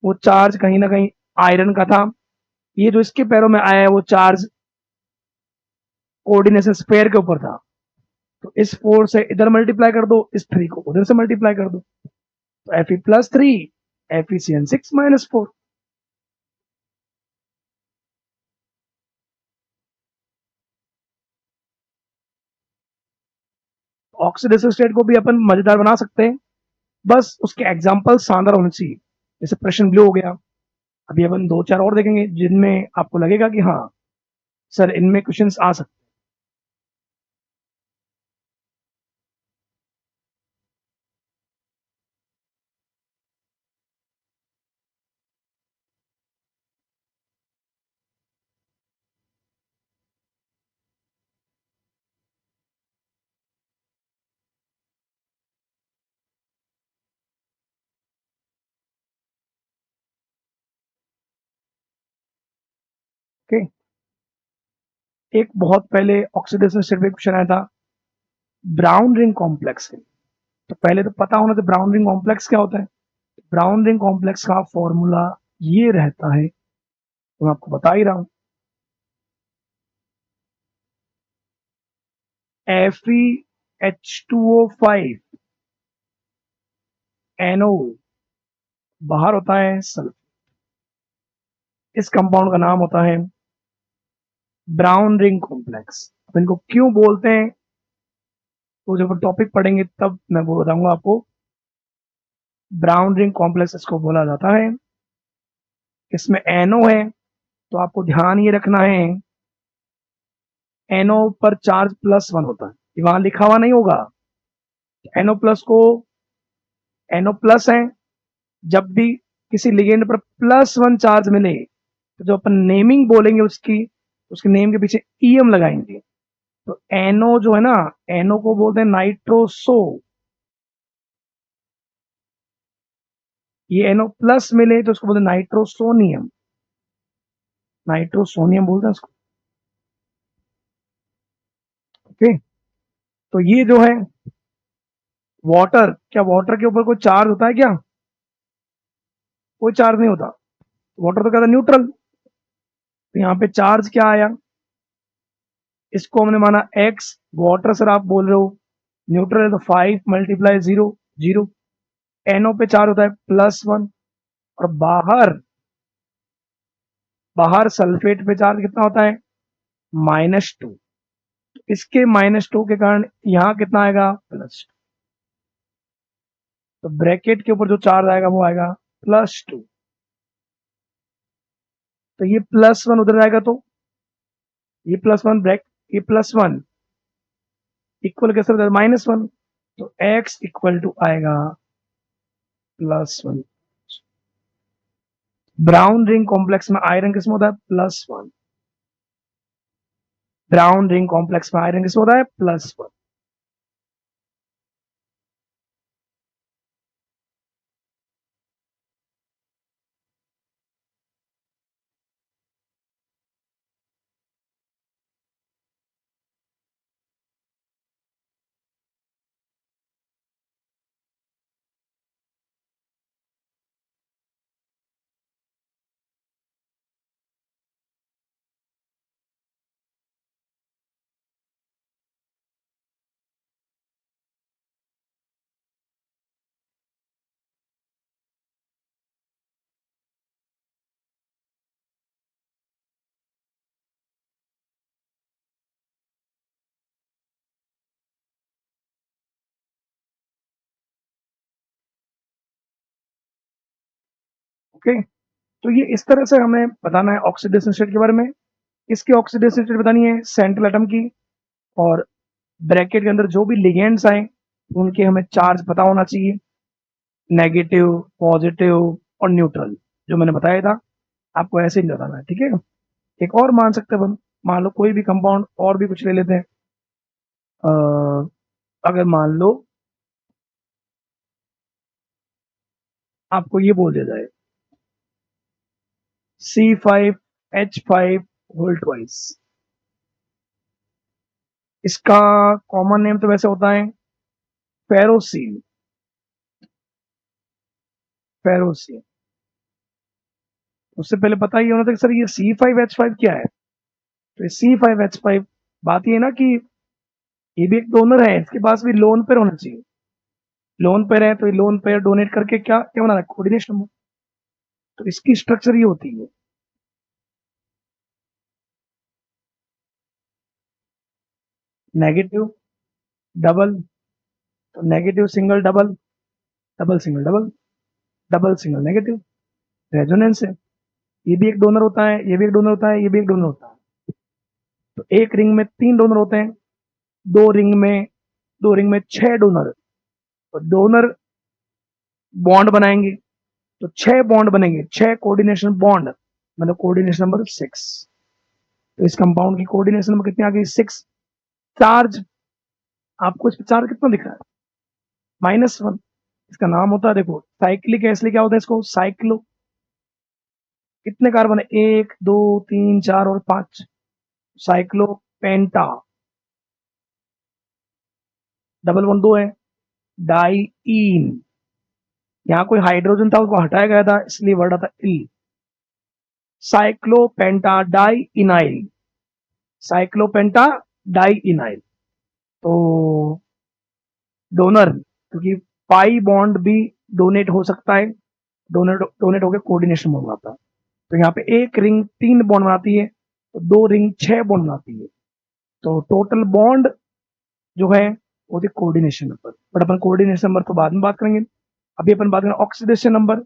वो चार्ज कहीं ना कहीं आयरन का था, ये जो इसके पैरों में आया है वो चार्ज कोऑर्डिनेशन स्फीयर के ऊपर था। तो इस 4 से इधर मल्टीप्लाई कर दो, इस 3 को उधर से मल्टीप्लाई कर दो, तो Fe+3 FeCN6 -4। ऑक्सीडेशन स्टेट को भी अपन मजेदार बना सकते हैं, बस उसके एग्जाम्पल शानदार होने चाहिए। जैसे प्रश्न ब्लू हो गया, अभी अपन 2-4 और देखेंगे जिनमें आपको लगेगा कि हाँ सर इनमें क्वेश्चंस आ सकते हैं। एक बहुत पहले ऑक्सीडेशन स्टेट पे क्वेश्चन आया था ब्राउन रिंग कॉम्प्लेक्स के, तो पहले तो पता होना चाहिए ब्राउन रिंग कॉम्प्लेक्स क्या होता है। ब्राउन रिंग कॉम्प्लेक्स का फॉर्मूला ये रहता है, तो मैं आपको बता ही रहा हूं, FeH2O5 NO, बाहर होता है सल्फर। इस कंपाउंड का नाम होता है ब्राउन रिंग कॉम्प्लेक्स। अब इनको क्यों बोलते हैं तो जब टॉपिक पढ़ेंगे तब मैं वो बताऊंगा आपको। ब्राउन रिंग कॉम्प्लेक्स इसको बोला जाता है, इसमें NO है, तो आपको ध्यान ये रखना है NO पर चार्ज +1 होता है, ये वहां लिखा हुआ नहीं होगा। NO+ को NO+ है, जब भी किसी लिगेंड पर +1 चार्ज मिले तो जो अपन नेमिंग बोलेंगे उसकी, उसके नेम के पीछे EM लगाएंगे। तो NO जो है ना, NO को बोलते हैं नाइट्रोसो। ये NO+ मिले तो उसको बोलते हैं नाइट्रोसोनियम, नाइट्रोसोनियम बोलते हैं उसको। ओके, तो ये जो है वाटर, क्या वाटर के ऊपर कोई चार्ज होता है क्या? कोई चार्ज नहीं होता, वाटर तो कहता है न्यूट्रल। तो यहाँ पे चार्ज क्या आया इसको हमने माना x, वाटर सर आप बोल रहे हो, न्यूट्रल है तो 5 मल्टीप्लाई 0 0, NO पे चार्ज होता है +1, और बाहर बाहर सल्फेट पे चार्ज कितना होता है -2। इसके -2 के कारण यहाँ कितना आएगा +2, तो ब्रैकेट के ऊपर जो चार्ज आएगा वो आएगा +2। तो ये +1 उधर जाएगा तो ये +1 ये +1 इक्वल कैसे होता है -1, तो x इक्वल टू आएगा +1। ब्राउन रिंग कॉम्प्लेक्स में आयरन किसमें होता है +1, ब्राउन रिंग कॉम्प्लेक्स में आयरन किसमें होता है +1। ओके, तो ये इस तरह से हमें बताना है ऑक्सीडेशन स्टेट के बारे में। इसकी ऑक्सीडेशन स्टेट बतानी है सेंट्रल एटम की, और ब्रैकेट के अंदर जो भी लिगेंड्स आए उनके हमें चार्ज पता होना चाहिए, नेगेटिव, पॉजिटिव और न्यूट्रल, जो मैंने बताया था आपको ऐसे ही बताना है, ठीक है। एक और मान सकते हैं अपन, मान लो कोई भी कंपाउंड और भी कुछ ले लेते हैं। अगर मान लो आपको ये बोल दिया जाए C5H5 होल ट्वाइस, इसका कॉमन नेम तो वैसे होता है फेरोसीन, फेरोसीन। उससे पहले पता ही होना था कि सर ये C5H5 क्या है। तो C5H5, बात ये है ना कि ये भी एक डोनर है, इसके पास भी लोन पेयर होना चाहिए। लोन पेयर है तो ये लोन पेयर डोनेट करके क्या क्या बना रहा है कोऑर्डिनेशन नंबर। तो इसकी स्ट्रक्चर ये होती है नेगेटिव डबल, तो negative single double, double single double, double single negative, resonance है। ये भी एक डोनर होता है, ये भी एक डोनर होता है, ये भी एक डोनर होता है। तो एक रिंग में 3 डोनर होते हैं, दो रिंग में दो रिंग में 6 डोनर। तो डोनर बॉन्ड बनाएंगे, तो 6 बॉन्ड बनेंगे, 6 कोऑर्डिनेशन बॉन्ड, मतलब कोऑर्डिनेशन नंबर 6। तो इस कंपाउंड की कोऑर्डिनेशन नंबर कितनी आ गई 6। चार्ज, आपको इस पर चार्ज कितना दिख रहा है -1। इसका नाम होता है, देखो साइक्लिक है इसलिए क्या होता है इसको साइक्लो। कितने कार्बन है 1 2 3 4 और 5, साइक्लो पेंटा। डबल वन 2 है, डाईइन, यहाँ कोई हाइड्रोजन था उसको हटाया गया था इसलिए वर्ड आता इल, साइक्लोपेंटा डाई इनाइल, साइक्लोपेंटा डाई इनाइल। तो डोनर, क्योंकि पाई बॉन्ड भी डोनेट हो सकता है, डोनेट डोनेट होकर कोऑर्डिनेशन बॉन्ड बनाता है। तो यहाँ पे एक रिंग 3 बॉन्ड बनाती है, तो दो रिंग 6 बॉन्ड बनाती है। तो टोटल बॉन्ड जो है वो थी coordination number, but upon coordination number तो बाद में बात करेंगे। अभी अपन बात करें ऑक्सीडेशन नंबर।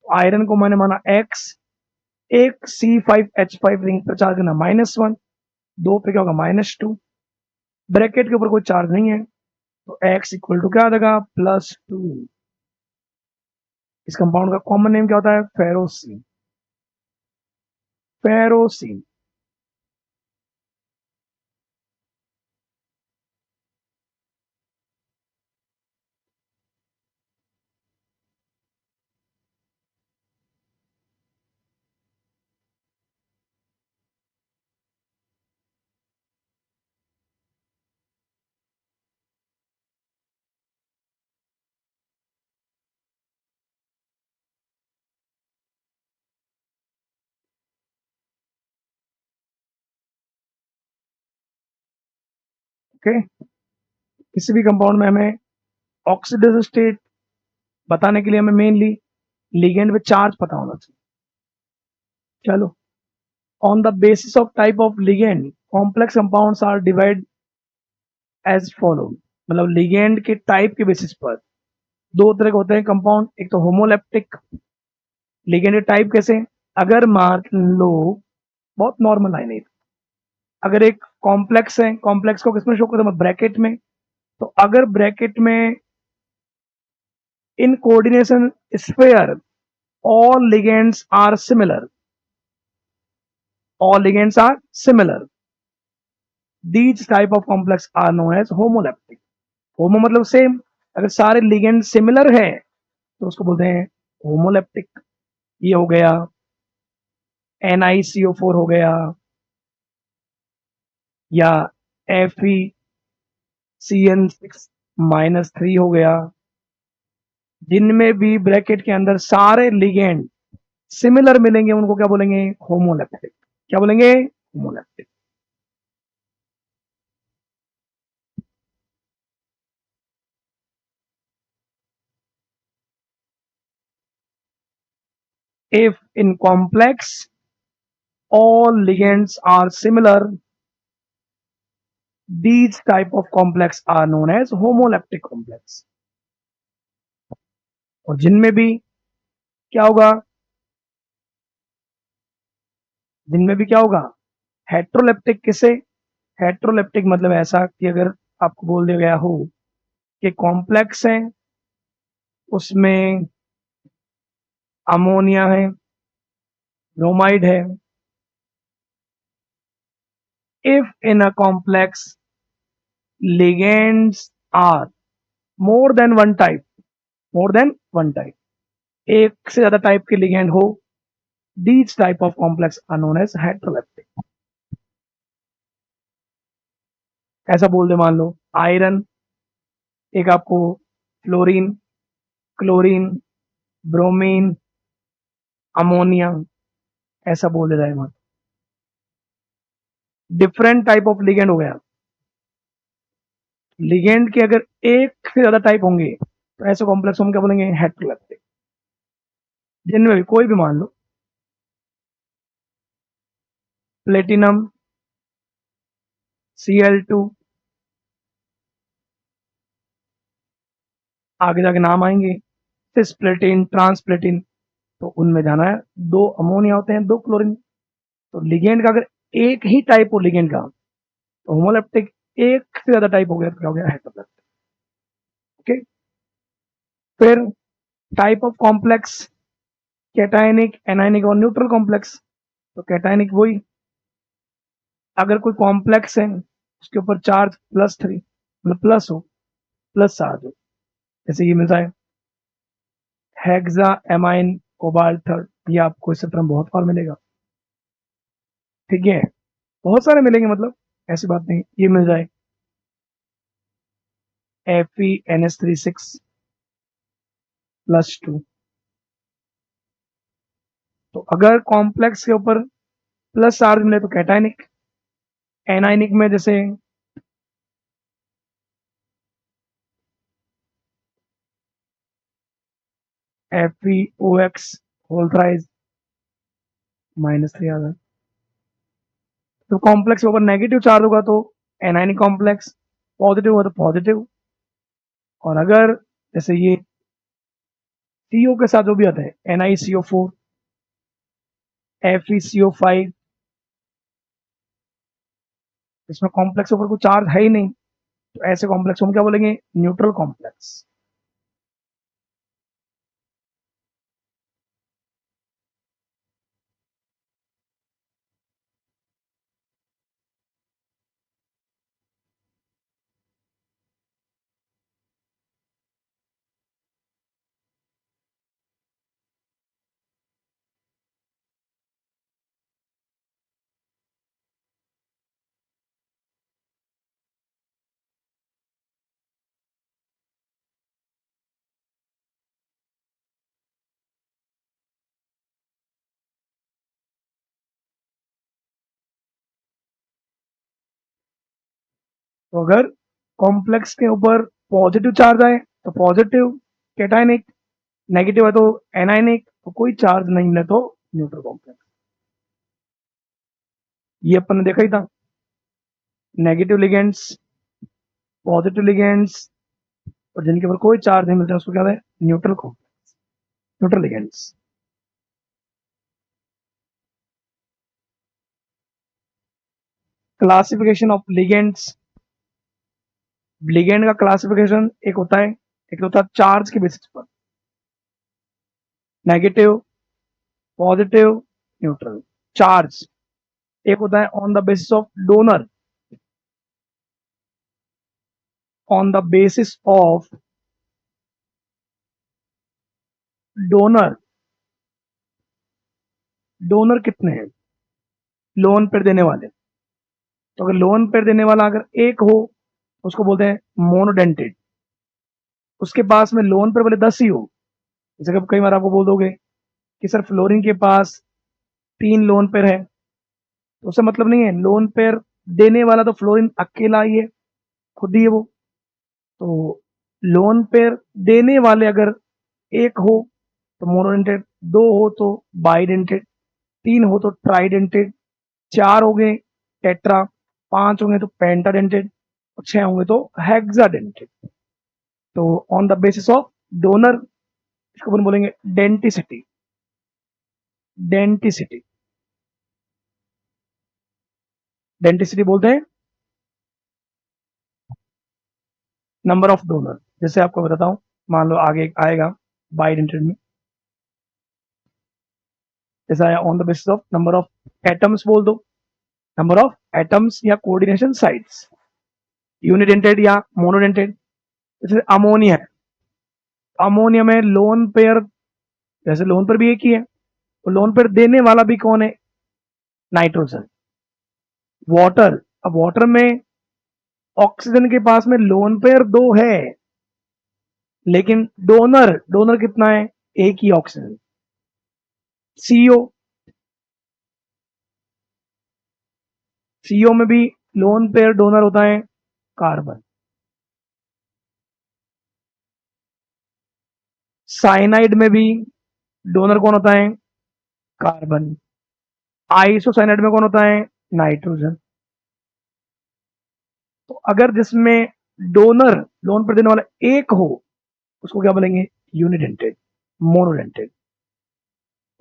आयरन को मैंने माना x, एक C5H5 रिंग पर चार्ज करना -1, दो पे क्या होगा -2, ब्रैकेट के ऊपर कोई चार्ज नहीं है, तो x इक्वल टू क्या आ जाएगा +2। इस कंपाउंड का कॉमन नेम क्या होता है फेरोसीन, फेरोसीन। ओके, किसी भी कंपाउंड में हमें ऑक्सीडाइज्ड स्टेट बताने के लिए हमें मेनली लिगेंड में चार्ज पता होना चाहिए। चलो, on the basis of type of ligand complex compounds are divide as follow, मतलब लिगेंड के टाइप के बेसिस पर दो तरह के होते हैं कंपाउंड, एक तो होमोलेप्टिक। लिगेंड के टाइप कैसे, अगर मान लो, बहुत नॉर्मल लाइन है, अगर एक कॉम्प्लेक्स है, कॉम्प्लेक्स को किसमें शो करते हैं, ब्रैकेट में। तो अगर ब्रैकेट में in coordination sphere all ligands are similar, all ligands are similar, these type of complex are known as homoleptic। होमो मतलब सेम, अगर सारे लिगेंड सिमिलर है तो उसको बोलते हैं होमोलेप्टिक। ये हो गया NiCO4 हो गया, या FeCN6-3 हो गया, जिनमें भी ब्रैकेट के अंदर सारे लिगेंड सिमिलर मिलेंगे उनको क्या बोलेंगे, होमोलेप्टिक। क्या बोलेंगे, homoleptic. if in complex all ligands are similar, these type of complex are known as homoleptic complex। और जिनमें भी क्या होगा, जिनमें भी क्या होगा, हेट्रोलेप्टिक। किसे, हेट्रोलेप्टिक मतलब ऐसा कि अगर आपको बोल दिया गया हो कि कॉम्प्लेक्स है, उसमें अमोनिया है, ब्रोमाइड है, if in a complex ligands are more than one type, more than one type, एक से ज्यादा टाइप के लिगेंड हो, these type of complex are known as heteroleptic। ऐसा बोल दे, मान लो आयरन, एक आपको फ्लोरीन, क्लोरीन, ब्रोमीन, अमोनिया, ऐसा बोल देता है, मान डिफरेंट टाइप ऑफ लिगेंड हो गया। लिगेंड के अगर एक से ज्यादा टाइप होंगे तो ऐसे कॉम्प्लेक्स हम क्या बोलेंगे, हेटेरोलेप्टिक। जिनमें भी कोई भी मान लो प्लेटिनम, Cl2, आगे जाके नाम आएंगे, सिस्प्लेटिन, ट्रांसप्लेटिन, तो उनमें जाना है, दो अमोनिया होते हैं, दो क्लोरीन। तो लिगेंड का अगर एक ही टाइप हो लिगेंड का तो होमोलेप्टिक, एक से ज्यादा टाइप हो गया तो क्या हो गया, हेटेरोलेप्टिक। ओके, फिर type of complex, cationic, anionic और न्यूट्रल कॉम्प्लेक्स। तो कैटायनिक वही, अगर कोई कॉम्प्लेक्स है उसके ऊपर चार्ज +3, मतलब प्लस हो, प्लस चार्ज हो, जैसे ये मिलता है हेक्सा एमाइन कोबाल्ट थर्ड, ये आपको इससे तरह बहुत बार मिलेगा। ठीक है, बहुत सारे मिलेंगे, मतलब ऐसी बात नहीं, ये मिल जाए FeNH3 6+2। तो अगर कॉम्प्लेक्स के ऊपर प्लस चार्ज मिले तो कैटायनिक। एनायनिक में जैसे FeOX होल थ्राइस -3 आ जाए। तो कॉम्प्लेक्स के ऊपर नेगेटिव चार्ज होगा तो एनायनिक कॉम्प्लेक्स, पॉजिटिव होगा तो पॉजिटिव। और अगर जैसे ये CO के साथ जो भी आता है NiCO4, FeCO5, इसमें कॉम्प्लेक्स के ऊपर कोई चार्ज है ही नहीं, तो ऐसे कॉम्प्लेक्स को हम क्या बोलेंगे, न्यूट्रल कॉम्प्लेक्स। तो अगर कॉम्प्लेक्स के ऊपर पॉजिटिव चार्ज आए तो पॉजिटिव कैटायनिक, नेगेटिव है तो एनायनिक, तो कोई चार्ज नहीं मिले तो न्यूट्रल कॉम्प्लेक्स। ये अपन ने देखा ही था, नेगेटिव लिगेंड्स, पॉजिटिव लिगेंड्स और जिनके ऊपर कोई चार्ज नहीं मिलता उसको क्या है, neutral complex, neutral ligands. Classification of ligands, ligand का क्लासिफिकेशन एक होता है, एक होता है चार्ज के बेसिस पर, नेगेटिव, पॉजिटिव, न्यूट्रल। चार्ज एक होता है on the basis of donor, on the basis of donor. Donor कितने हैं, लोन पर देने वाले। तो अगर लोन पर देने वाला अगर एक हो तो उसको बोलते हैं मोनोडेंटेड। उसके पास में लोन पर वाले 10 ही हो, जैसे कई बार आपको बोल दोगे कि सर फ्लोरिन के पास 3 लोन पेयर है, तो उससे मतलब नहीं है, लोन पेयर देने वाला तो फ्लोरिन अकेला ही है, खुद ही है वो। तो लोन पेयर देने वाले अगर एक हो तो मोनोडेंटेड, 2 हो तो बाइडेंटेड, 3 हो तो ट्राइडेंटेड, 4 हो गए टेट्रा, 5 होंगे तो पेंटाडेंटेड और 6 होंगे तो हेक्साडेंटेड। तो on the basis of donor इसको अपन बोलेंगे डेंटिसिटी, डेंटिसिटी, डेंटिसिटी बोलते हैं नंबर ऑफ डोनर। जैसे आपको बताता हूं, मान लो आगे आएगा बाइडेंटेड में, जैसा आया on the basis of number of atoms बोल दो, नंबर ऑफ एटम्स या कोऑर्डिनेशन साइट्स, यूनिडेंटेड या मोनोडेंटेड। जैसे अमोनिया है, अमोनिया में लोन पेयर, जैसे लोन पेयर भी एक ही है, तो लोन पेयर देने वाला भी कौन है, नाइट्रोजन। वाटर, अब वाटर में ऑक्सीजन के पास में लोन पेयर 2 है, लेकिन डोनर, डोनर कितना है, एक ही ऑक्सीजन। सीओ, सीओ में भी लोन पेयर डोनर होता है कार्बन। साइनाइड में भी डोनर कौन होता है, कार्बन। आइसोसाइनाइड में कौन होता है, नाइट्रोजन। तो अगर जिसमें डोनर, लोन पर देने वाला एक हो, उसको क्या बोलेंगे, unidentate, monodentate.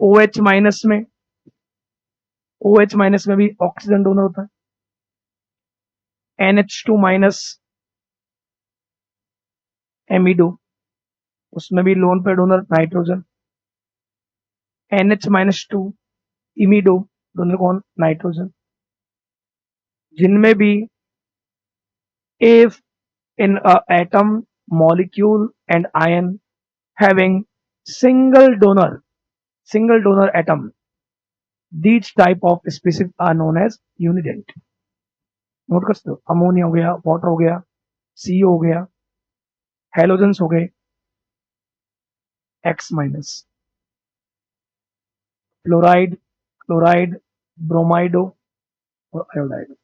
O H minus में, ओ एच माइनस में भी ऑक्सीजन डोनर होता है, NH2 माइनस, एमिडो, उसमें भी लोन पर डोनर नाइट्रोजन। NH-2 इमिडो, डोनर कौन, नाइट्रोजन। जिनमें भी if in a atom, molecule and ion having single donor atom, these type of species are known as unident। Note कर सकते हो, अमोनिया हो गया, वाटर हो गया, सीओ हो गया, हेलोजेंस हो गए, एक्स माइनस, फ्लोराइड, क्लोराइड, ब्रोमाइडो और आयोडाइड।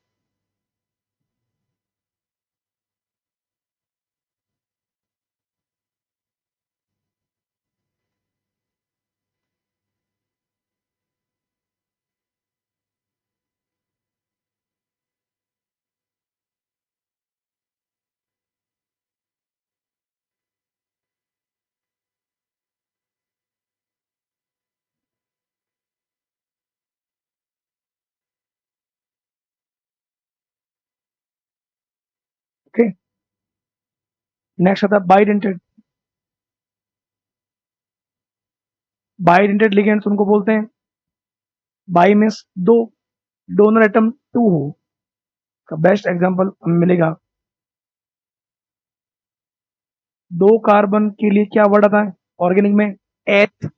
ओके, नेक्स्ट आता है बाइडेंटेड। बाइडेंटेड लिगेंड्स उनको बोलते हैं, बाई मीन्स दो, डोनर एटम 2 हो। का बेस्ट एग्जांपल मिलेगा, 2 कार्बन के लिए क्या वर्ड आता है ऑर्गेनिक में, एथ।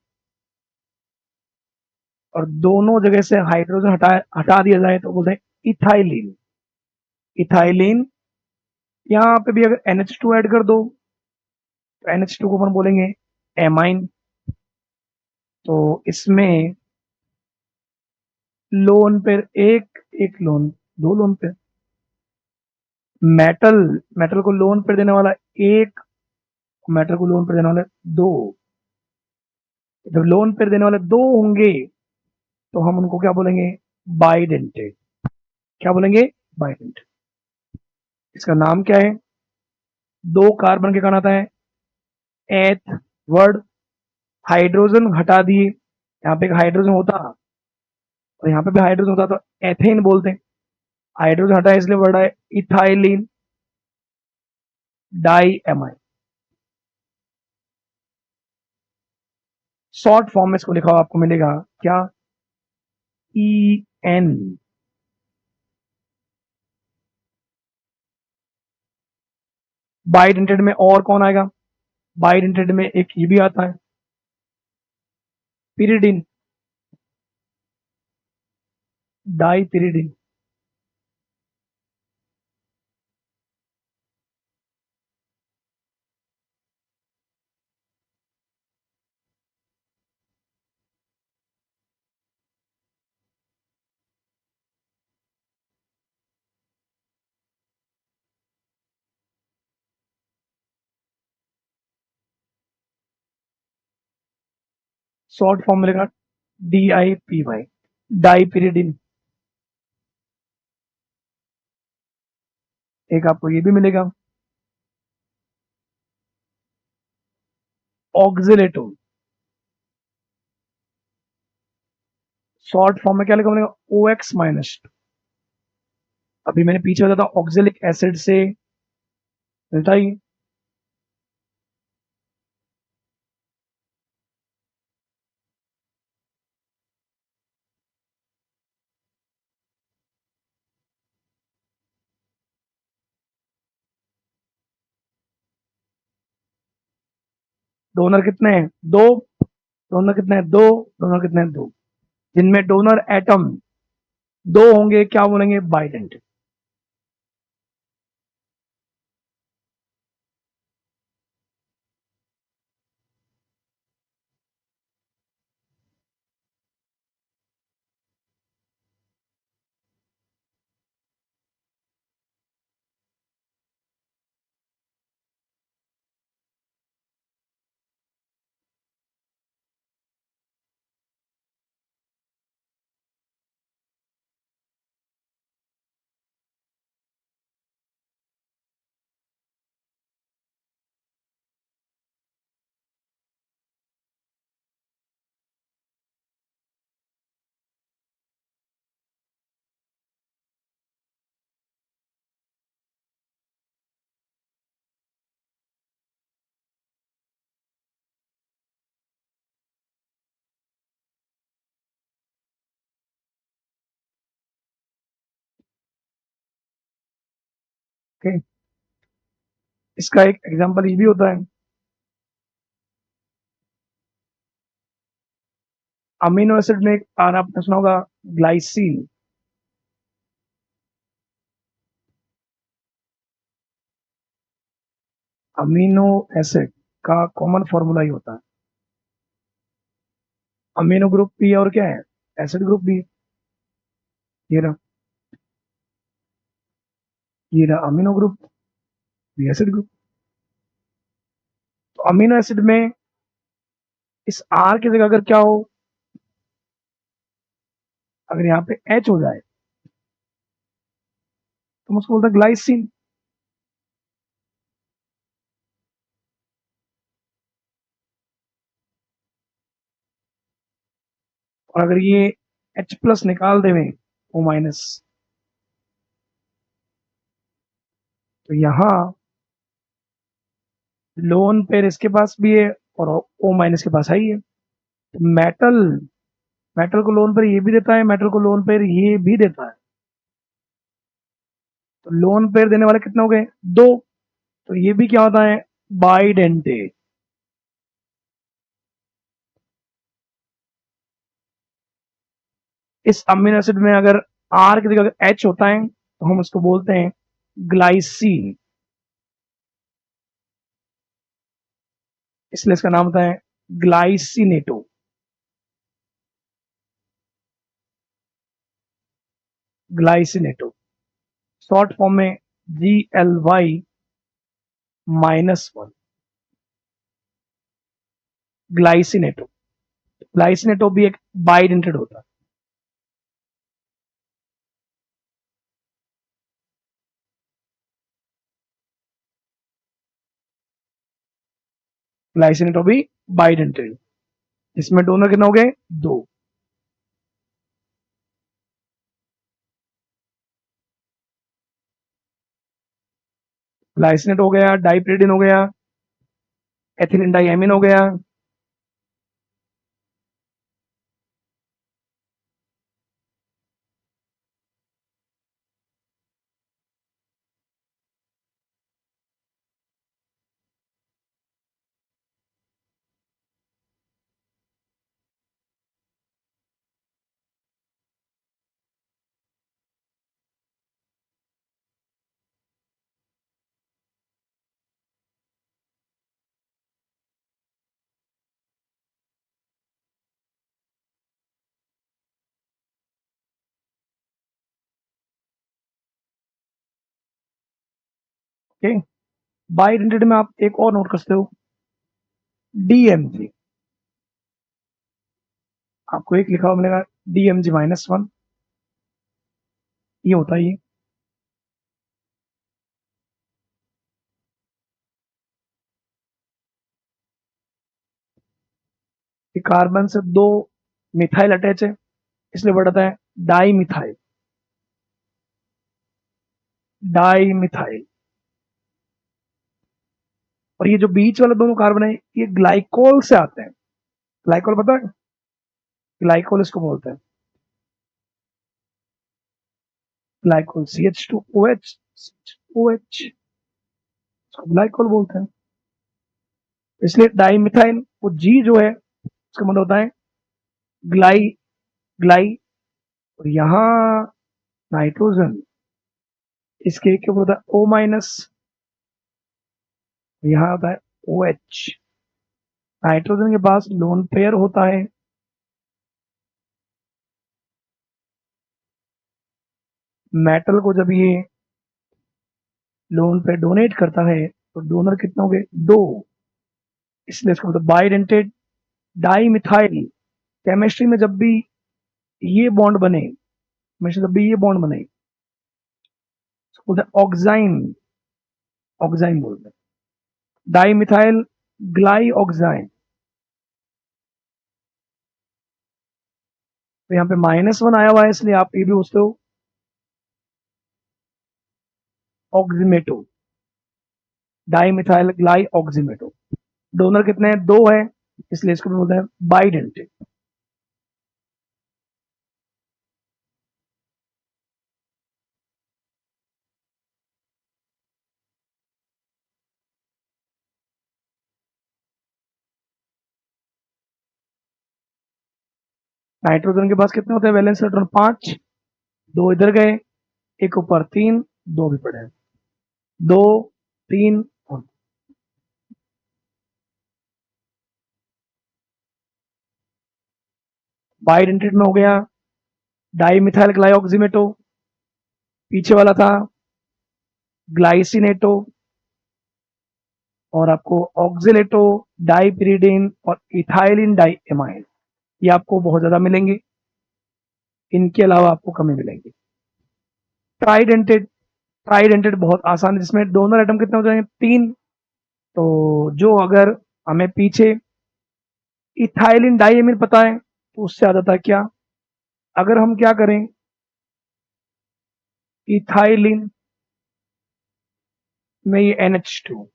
और दोनों जगह से हाइड्रोजन हटा दिया जाए तो बोलते हैं इथाइलिन, इथाइलिन। यहाँ पे भी अगर NH2 ऐड कर दो तो NH2 को अपन बोलेंगे एमाइन। तो इसमें लोन पेयर एक, एक loan, 2 lone pair. Metal, metal को लोन पर देने वाला एक, मेटल को लोन पर देने वाले दो। जब लोन पर देने वाले दो होंगे तो हम उनको क्या बोलेंगे, बाइडेंटेड। क्या बोलेंगे, बाइडेंटेड। इसका नाम क्या है, दो कार्बन के कण आता है, एथ वर्ड, हाइड्रोजन हटा दिए, यहाँ पे एक हाइड्रोजन होता और यहाँ पे भी हाइड्रोजन होता तो एथेन बोलते हैं। हाइड्रोजन हटा इसलिए वर्ड है ethylene diamine. Short form में इसको लिखा हुआ आपको मिलेगा क्या, ई एन। बाइडेंटेड में और कौन आएगा, बाइडेंटेड में एक ये भी आता है, pyridine, dipyridine. Short form मिलेगा D I P Y, dipyridine. एक आपको ये भी मिलेगा ऑक्सिलेटो। शॉर्ट फॉर्म में क्या लिखा मिलेगा, ओ एक्स माइनस। अभी मैंने पीछे बताया था ऑक्जेलिक एसिड से मिलता ही। डोनर कितने हैं, दो। डोनर कितने हैं, दो। डोनर कितने हैं, दो। जिनमें डोनर एटम दो होंगे क्या बोलेंगे, बाइडेंट। ओके, इसका एक एग्जांपल ये भी होता है, अमीनो एसिड में एक आर आपने सुना होगा, ग्लाइसिन। अमीनो एसिड का कॉमन फॉर्मूला ही होता है, अमीनो ग्रुप भी है और क्या है, एसिड ग्रुप भी है। ये रहा, ये रहा अमीनो ग्रुप, ये एसिड ग्रुप। तो अमीनो एसिड में इस आर की जगह अगर क्या हो, अगर यहाँ पे एच हो जाए तो हम उसको बोलते हैं ग्लाइसिन। और अगर ये एच प्लस निकाल देवे ओ माइनस, तो यहाँ लोन पेयर इसके पास भी है और ओ माइनस के पास है ही है। तो मेटल, मेटल को लोन पेयर ये भी देता है, मेटल को लोन पेयर ये भी देता है। तो लोन पेयर देने वाले कितने हो गए, दो। तो ये भी क्या होता है, बाइडेंटेड। इस अमीनो एसिड में अगर आर की जगह अगर एच होता है तो हम उसको बोलते हैं ग्लाइसिन, इसलिए इसका नाम होता है ग्लाइसिनेटो। ग्लाइसिनेटो शॉर्ट फॉर्म में GLY -1 ग्लाइसिनेटो। ग्लाइसिनेटो भी एक बाइडेंटेड होता है। ग्लाइसिनेटो भी बाइडेंटेड। इसमें डोनर कितने हो गए? 2। ग्लाइसिनेट हो गया, डाइप्रिडिन हो गया, एथिलीन डाइएमिन हो गया, ओके। बाइडेंटेड में आप एक और नोट कर सकते हो, DMG। आपको एक लिखा हुआ मिलेगा DMG -1, ये होता है ये। कार्बन से 2 मिथाइल अटैच है, इसलिए वर्ड आता है डाई मिथाइल। Di methyl. और ये जो बीच वाले दोनों कार्बन है, ये ग्लाइकोल से आते हैं। ग्लाइकोल पता है? ग्लाइकोल इसको बोलते हैं। ग्लाइकोल CH2OH, OH, ग्लाइकोल बोलते हैं। इसलिए डाई मिथाइल, वो जी जो है उसका मतलब होता है ग्लाई। ग्लाई। और यहाँ नाइट्रोजन, इसके क्या होता है O-, यहाँ होता है OH। नाइट्रोजन के पास लोन पेयर होता है। मेटल को जब ये लोन पे डोनेट करता है तो डोनर कितने हो गए? 2। इसलिए इसको मतलब बाइडेंटेड डाई मिथाइल। केमिस्ट्री में जब भी ये बॉन्ड बने, हमेशा जब भी ये बॉन्ड बने, इसको बोलते हैं ऑक्साइन। ऑक्साइन बोलते हैं। डाई मिथाइल ग्लाई ऑक्साइन। तो यहाँ पे -1 आया हुआ है, इसलिए आप ये भी पूछते हो ऑक्सीमेटो। डाई मिथाइल ग्लाई ऑक्सीमेटो। डोनर कितने हैं? 2 है, इसलिए इसको भी बोलते हैं बाइडेंटेड। नाइट्रोजन के पास कितने होते हैं वैलेंस इलेक्ट्रॉन? 5। 2 इधर गए, एक ऊपर 3, 2 भी पड़े हैं। 2, 3 और बाइडेंटेड में हो गया डाई मिथाइल ग्लाइऑक्सीमेटो। पीछे वाला था ग्लाइसिनेटो, और आपको ऑक्सिलेटो, डाइपिरिडिन और इथाइलिन डाइएमाइन, ये आपको बहुत ज्यादा मिलेंगे। इनके अलावा आपको कमी मिलेंगी। ट्राइडेंटेड। ट्राइडेंटेड बहुत आसान है, जिसमें डोनर एटम कितने हो जाएंगे? 3। तो जो अगर हमें पीछे इथाइलिन डाइएमिन पता है तो उससे आ जाता है क्या? अगर हम क्या करें, इथाइलिन में ये NH2,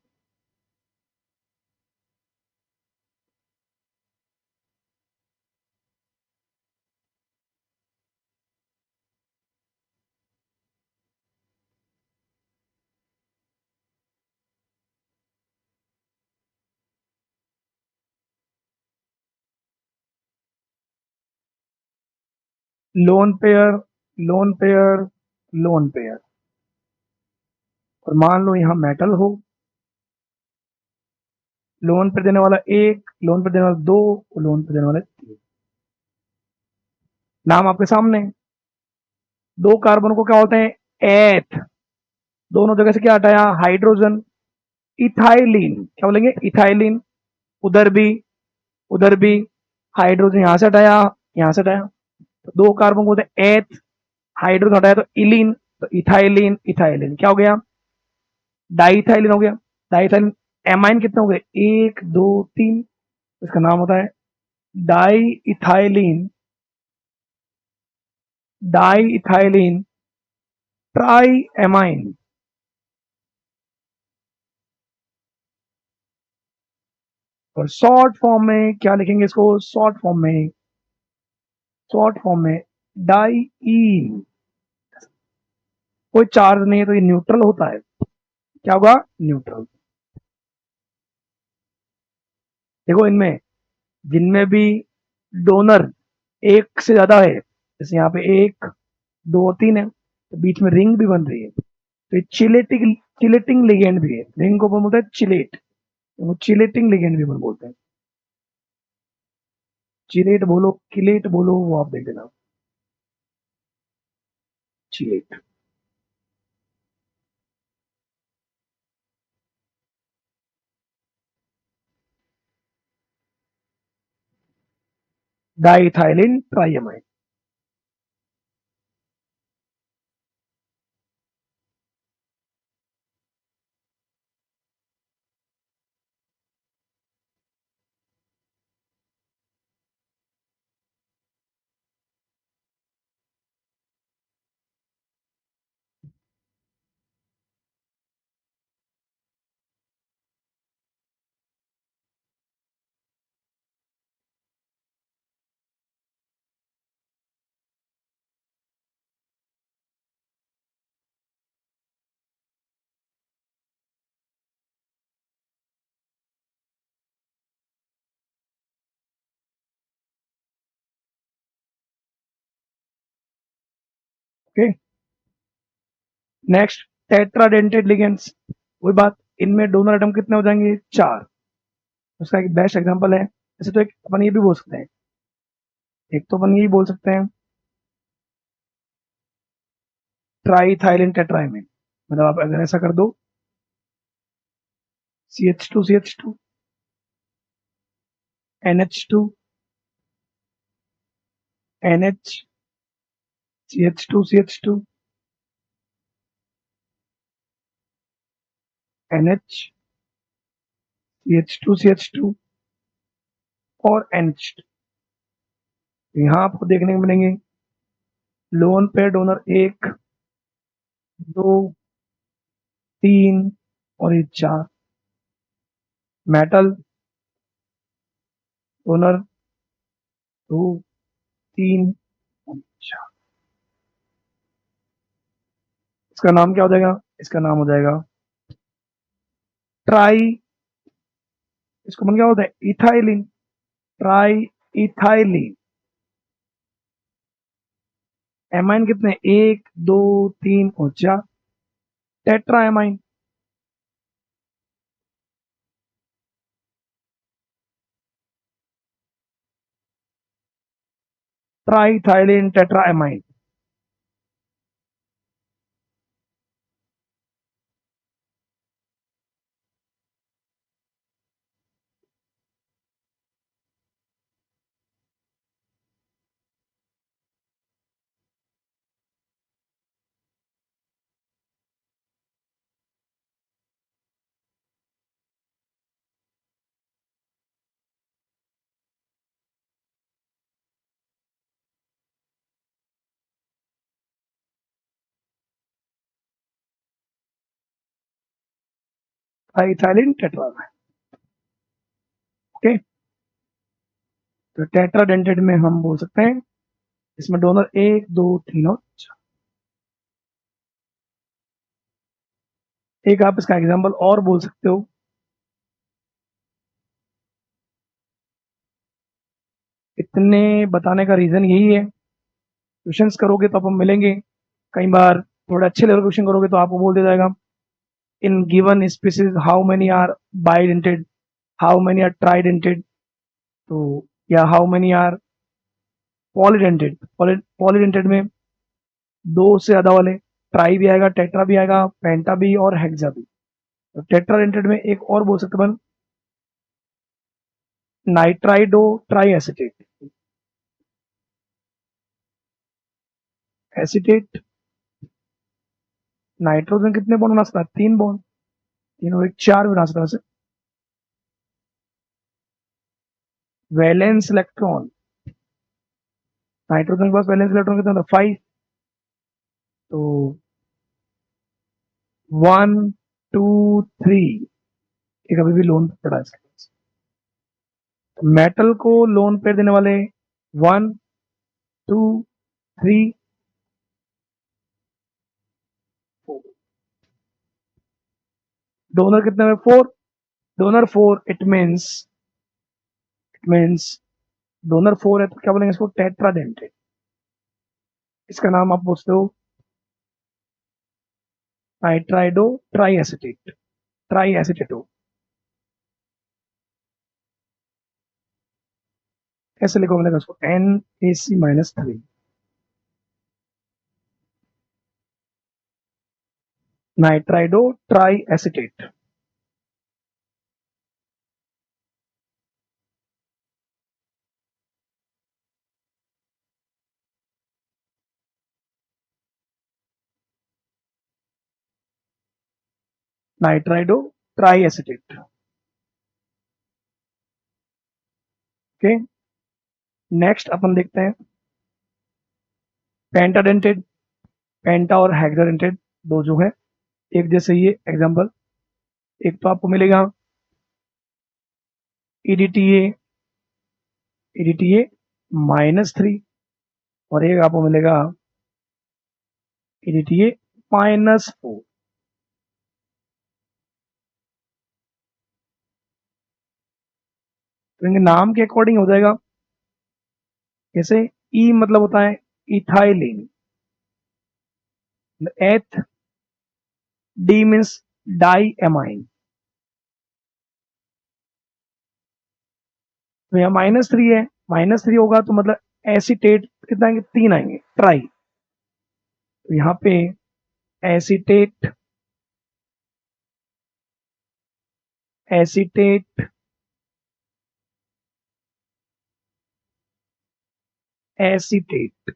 lone pair, lone pair, lone pair. और मान लो यहां मेटल हो, लोन पे देने वाला 1, लोन पे देने वाला 2, लोन पे देने वाला 3। नाम आपके सामने। 2 कार्बन को क्या बोलते हैं? एथ। दोनों जगह से क्या हटाया, हाइड्रोजन। इथाइलिन, क्या बोलेंगे, इथाइलिन। उधर भी, उधर भी हाइड्रोजन यहां से हटाया, यहां से हटाया, तो दो कार्बन को होते हैं एथ, हाइड्रोजन हटाया तो इलिन, तो इथाइलिन, इथाइलिन क्या हो गया, डाइथाइलिन हो गया। डाइथाइलिन, एमाइन कितने हो गए, एक दो तीन, इसका नाम होता है diethylene, diethylene triamine. और शॉर्ट फॉर्म में क्या लिखेंगे इसको, शॉर्ट फॉर्म में, शॉर्ट फॉर्म में डाई ईन। कोई चार्ज नहीं है तो ये न्यूट्रल होता है, क्या होगा, न्यूट्रल। देखो इनमें, जिनमें भी डोनर एक से ज्यादा है, जैसे यहाँ पे एक दो तीन है, तो बीच में रिंग भी बन रही है, तो ये चिलेटिंग, चिलेटिंग लिगेंड भी है, रिंग को बोलते हैं चिलेट, वो चिलेटिंग लिगेंड भी बोलते हैं। चिलेट बोलो, किलेट बोलो, वो आप देख लेना, chelate. Diethylene triamide. Okay, next, tetradentate ligands, वही बात, इनमें डोनर एटम कितने हो जाएंगे, चार। उसका एक बेस्ट एग्जांपल है, जैसे तो एक अपन ये भी बोल सकते हैं, एक तो अपन ये बोल सकते हैं ट्राईथाइलिन टेट्राइमिन, मतलब आप अगर ऐसा कर दो, CH2 CH2 NH2 NH, CH2 CH2 NH, CH2 CH2 और NH2। यहाँ आपको देखने को मिलेंगे लोन पेयर डोनर एक दो तीन और ये चार, मेटल डोनर दो तीन और चार। इसका नाम क्या हो जाएगा, इसका नाम हो जाएगा ट्राई, इसको मन क्या होता है, इथाइलिन, ट्राई इथाइलिन। एमाइन कितने, एक दो तीन और चार, tetra amine. Triethylene tetra amine. Triethylene tetra, okay. तो टेट्राडेंटेड में हम बोल सकते हैं, इसमें डोनर एक दो तीन और चार। एक आप इसका एग्जांपल और बोल सकते हो, इतने बताने का रीजन यही है, क्वेश्चंस करोगे तो आप मिलेंगे, कई बार थोड़े अच्छे लेवल क्वेश्चन करोगे तो आपको बोल दिया जाएगा in given species how many are bidentate, how many are tridentate, तो या how many are polydentate. Polydentate में दो से ज्यादा वाले, ट्राई भी आएगा, टेट्रा भी आएगा, पेंटा भी और हेक्सा भी। तो टेट्रा डेंटेड में एक और बोल सकते अपन, नाइट्राइडो ट्राई एसिटेट। एसिटेट, नाइट्रोजन कितने बॉन्ड बना सकता है? 3 बॉन्ड, 3 और 1 4 बना सकता है वैसे। वैलेंस इलेक्ट्रॉन, नाइट्रोजन के पास वैलेंस इलेक्ट्रॉन कितना था? 5। तो 1 2 3, ये कभी भी लोन पड़ा है इसके पास। तो मेटल को लोन पेयर देने वाले 1 2 3 4। डोनर कितने में? 4। डोनर 4, इट मीन्स डोनर 4 है तो क्या बोलेंगे इसको? टेट्राडेंटेड। इसका नाम आप पूछते हो nitrido tri acetate, tri acetato. कैसे लिखो मिलेगा उसको? NaC-3, nitrido tri acetate. Nitrido tri acetate. Okay, next अपन देखते हैं पेंटाडेंटेड। पेंटा और हेक्साडेंटेड दो जो है एक जैसे, ये एग्जांपल। एक तो आपको मिलेगा EDTA, -3, और एक आपको मिलेगा EDTA-4। तो इनके नाम के अकॉर्डिंग हो जाएगा। जैसे ई मतलब होता है इथाइलिन, एथ, डी मीन्स डाई एमाइन। तो यहाँ -3 है, -3 होगा तो मतलब एसिटेट कितना आएंगे? 3 आएंगे, ट्राई। तो यहाँ पे एसिटेट, एसिटेट, एसिटेट।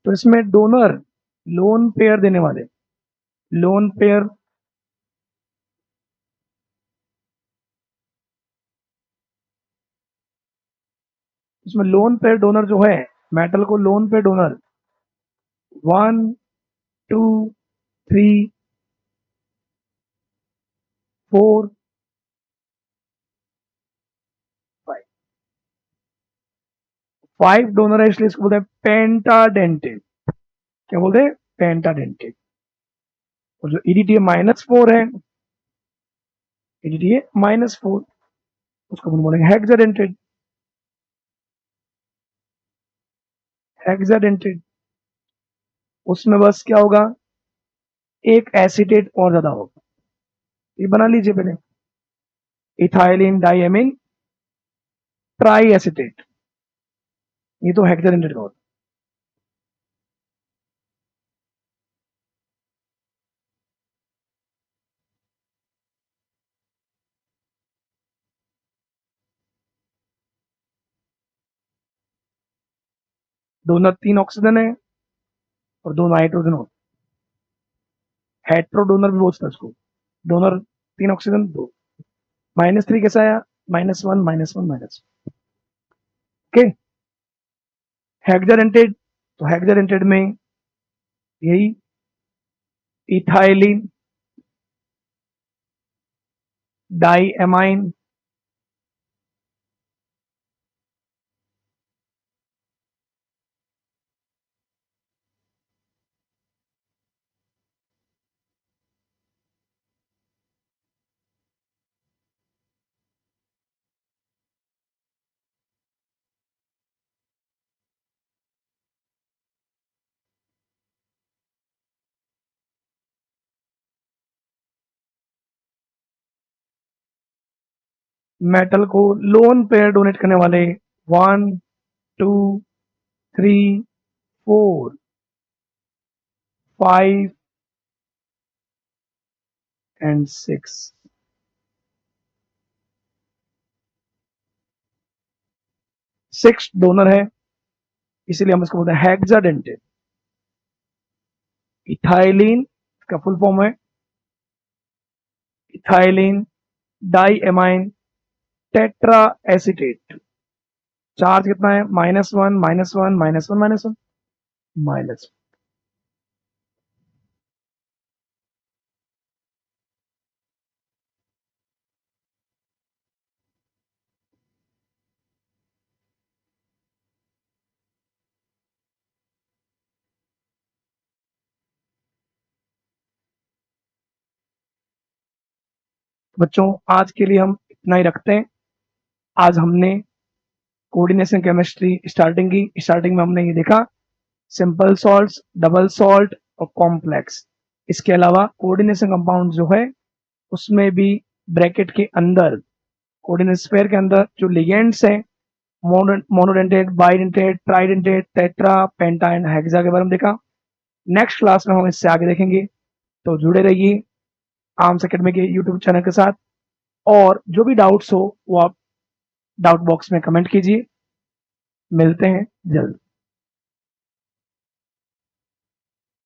तो इसमें डोनर लोन पेयर देने वाले, लोन पेयर इसमें लोन पेयर डोनर जो है, मेटल को लोन पेयर डोनर 1 2 3 4 5, 5 डोनर है, इसलिए इसको बोलते हैं पेंटाडेंटेड। क्या बोलते हैं? पेंटाडेंटेड। और जो EDTA-4 है, EDTA-4, उसको हम बोलेंगे हेक्साडेंटेड। हेक्साडेंटेड, उसमें बस क्या होगा? एक एसिटेट और ज्यादा होगा। ये बना लीजिए पहले, इथाइलिन डाइएमिन ट्राई एसिटेट, ये तो हेक्साडेंटेड का होता है। डोनर 3 ऑक्सीजन है और 2 नाइट्रोजन होता है। हेट्रो डोनर भी बोलते हैं उसको। डोनर 3 ऑक्सीजन 2, -3 कैसा आया? -1 -1 माइनस। ओके, हेक्साडेंटेड, तो हेक्साडेंटेड में यही इथाइलिन डाइएमाइन मेटल को लोन पेयर डोनेट करने वाले 1 2 3, 4, 5 and 6. 6 डोनर है, इसीलिए हम इसको बोलते हैं हेक्साडेंटेट। इथाइलिन इसका फुल फॉर्म है ethylene diamine tetra acetate. Charge कितना है? -1 -1 -1 -1 माइनस। बच्चों आज के लिए हम इतना ही रखते हैं। आज हमने कोऑर्डिनेशन केमिस्ट्री स्टार्टिंग में हमने ये देखा सिंपल सॉल्ट्स, डबल सॉल्ट और कॉम्प्लेक्स। इसके अलावा कोऑर्डिनेशन कंपाउंड जो है उसमें भी ब्रैकेट के अंदर कोऑर्डिनेट स्फीयर के अंदर जो लिगेंड्स हैं monodentate, bidentate, tridentate, tetra, penta and hexa के बारे में देखा। नेक्स्ट क्लास में हम इससे आगे देखेंगे, तो जुड़े रहिए आर्म्स एकेडमी के यूट्यूब चैनल के साथ। और जो भी डाउट्स हो वो आप डाउट बॉक्स में कमेंट कीजिए। मिलते हैं जल्द।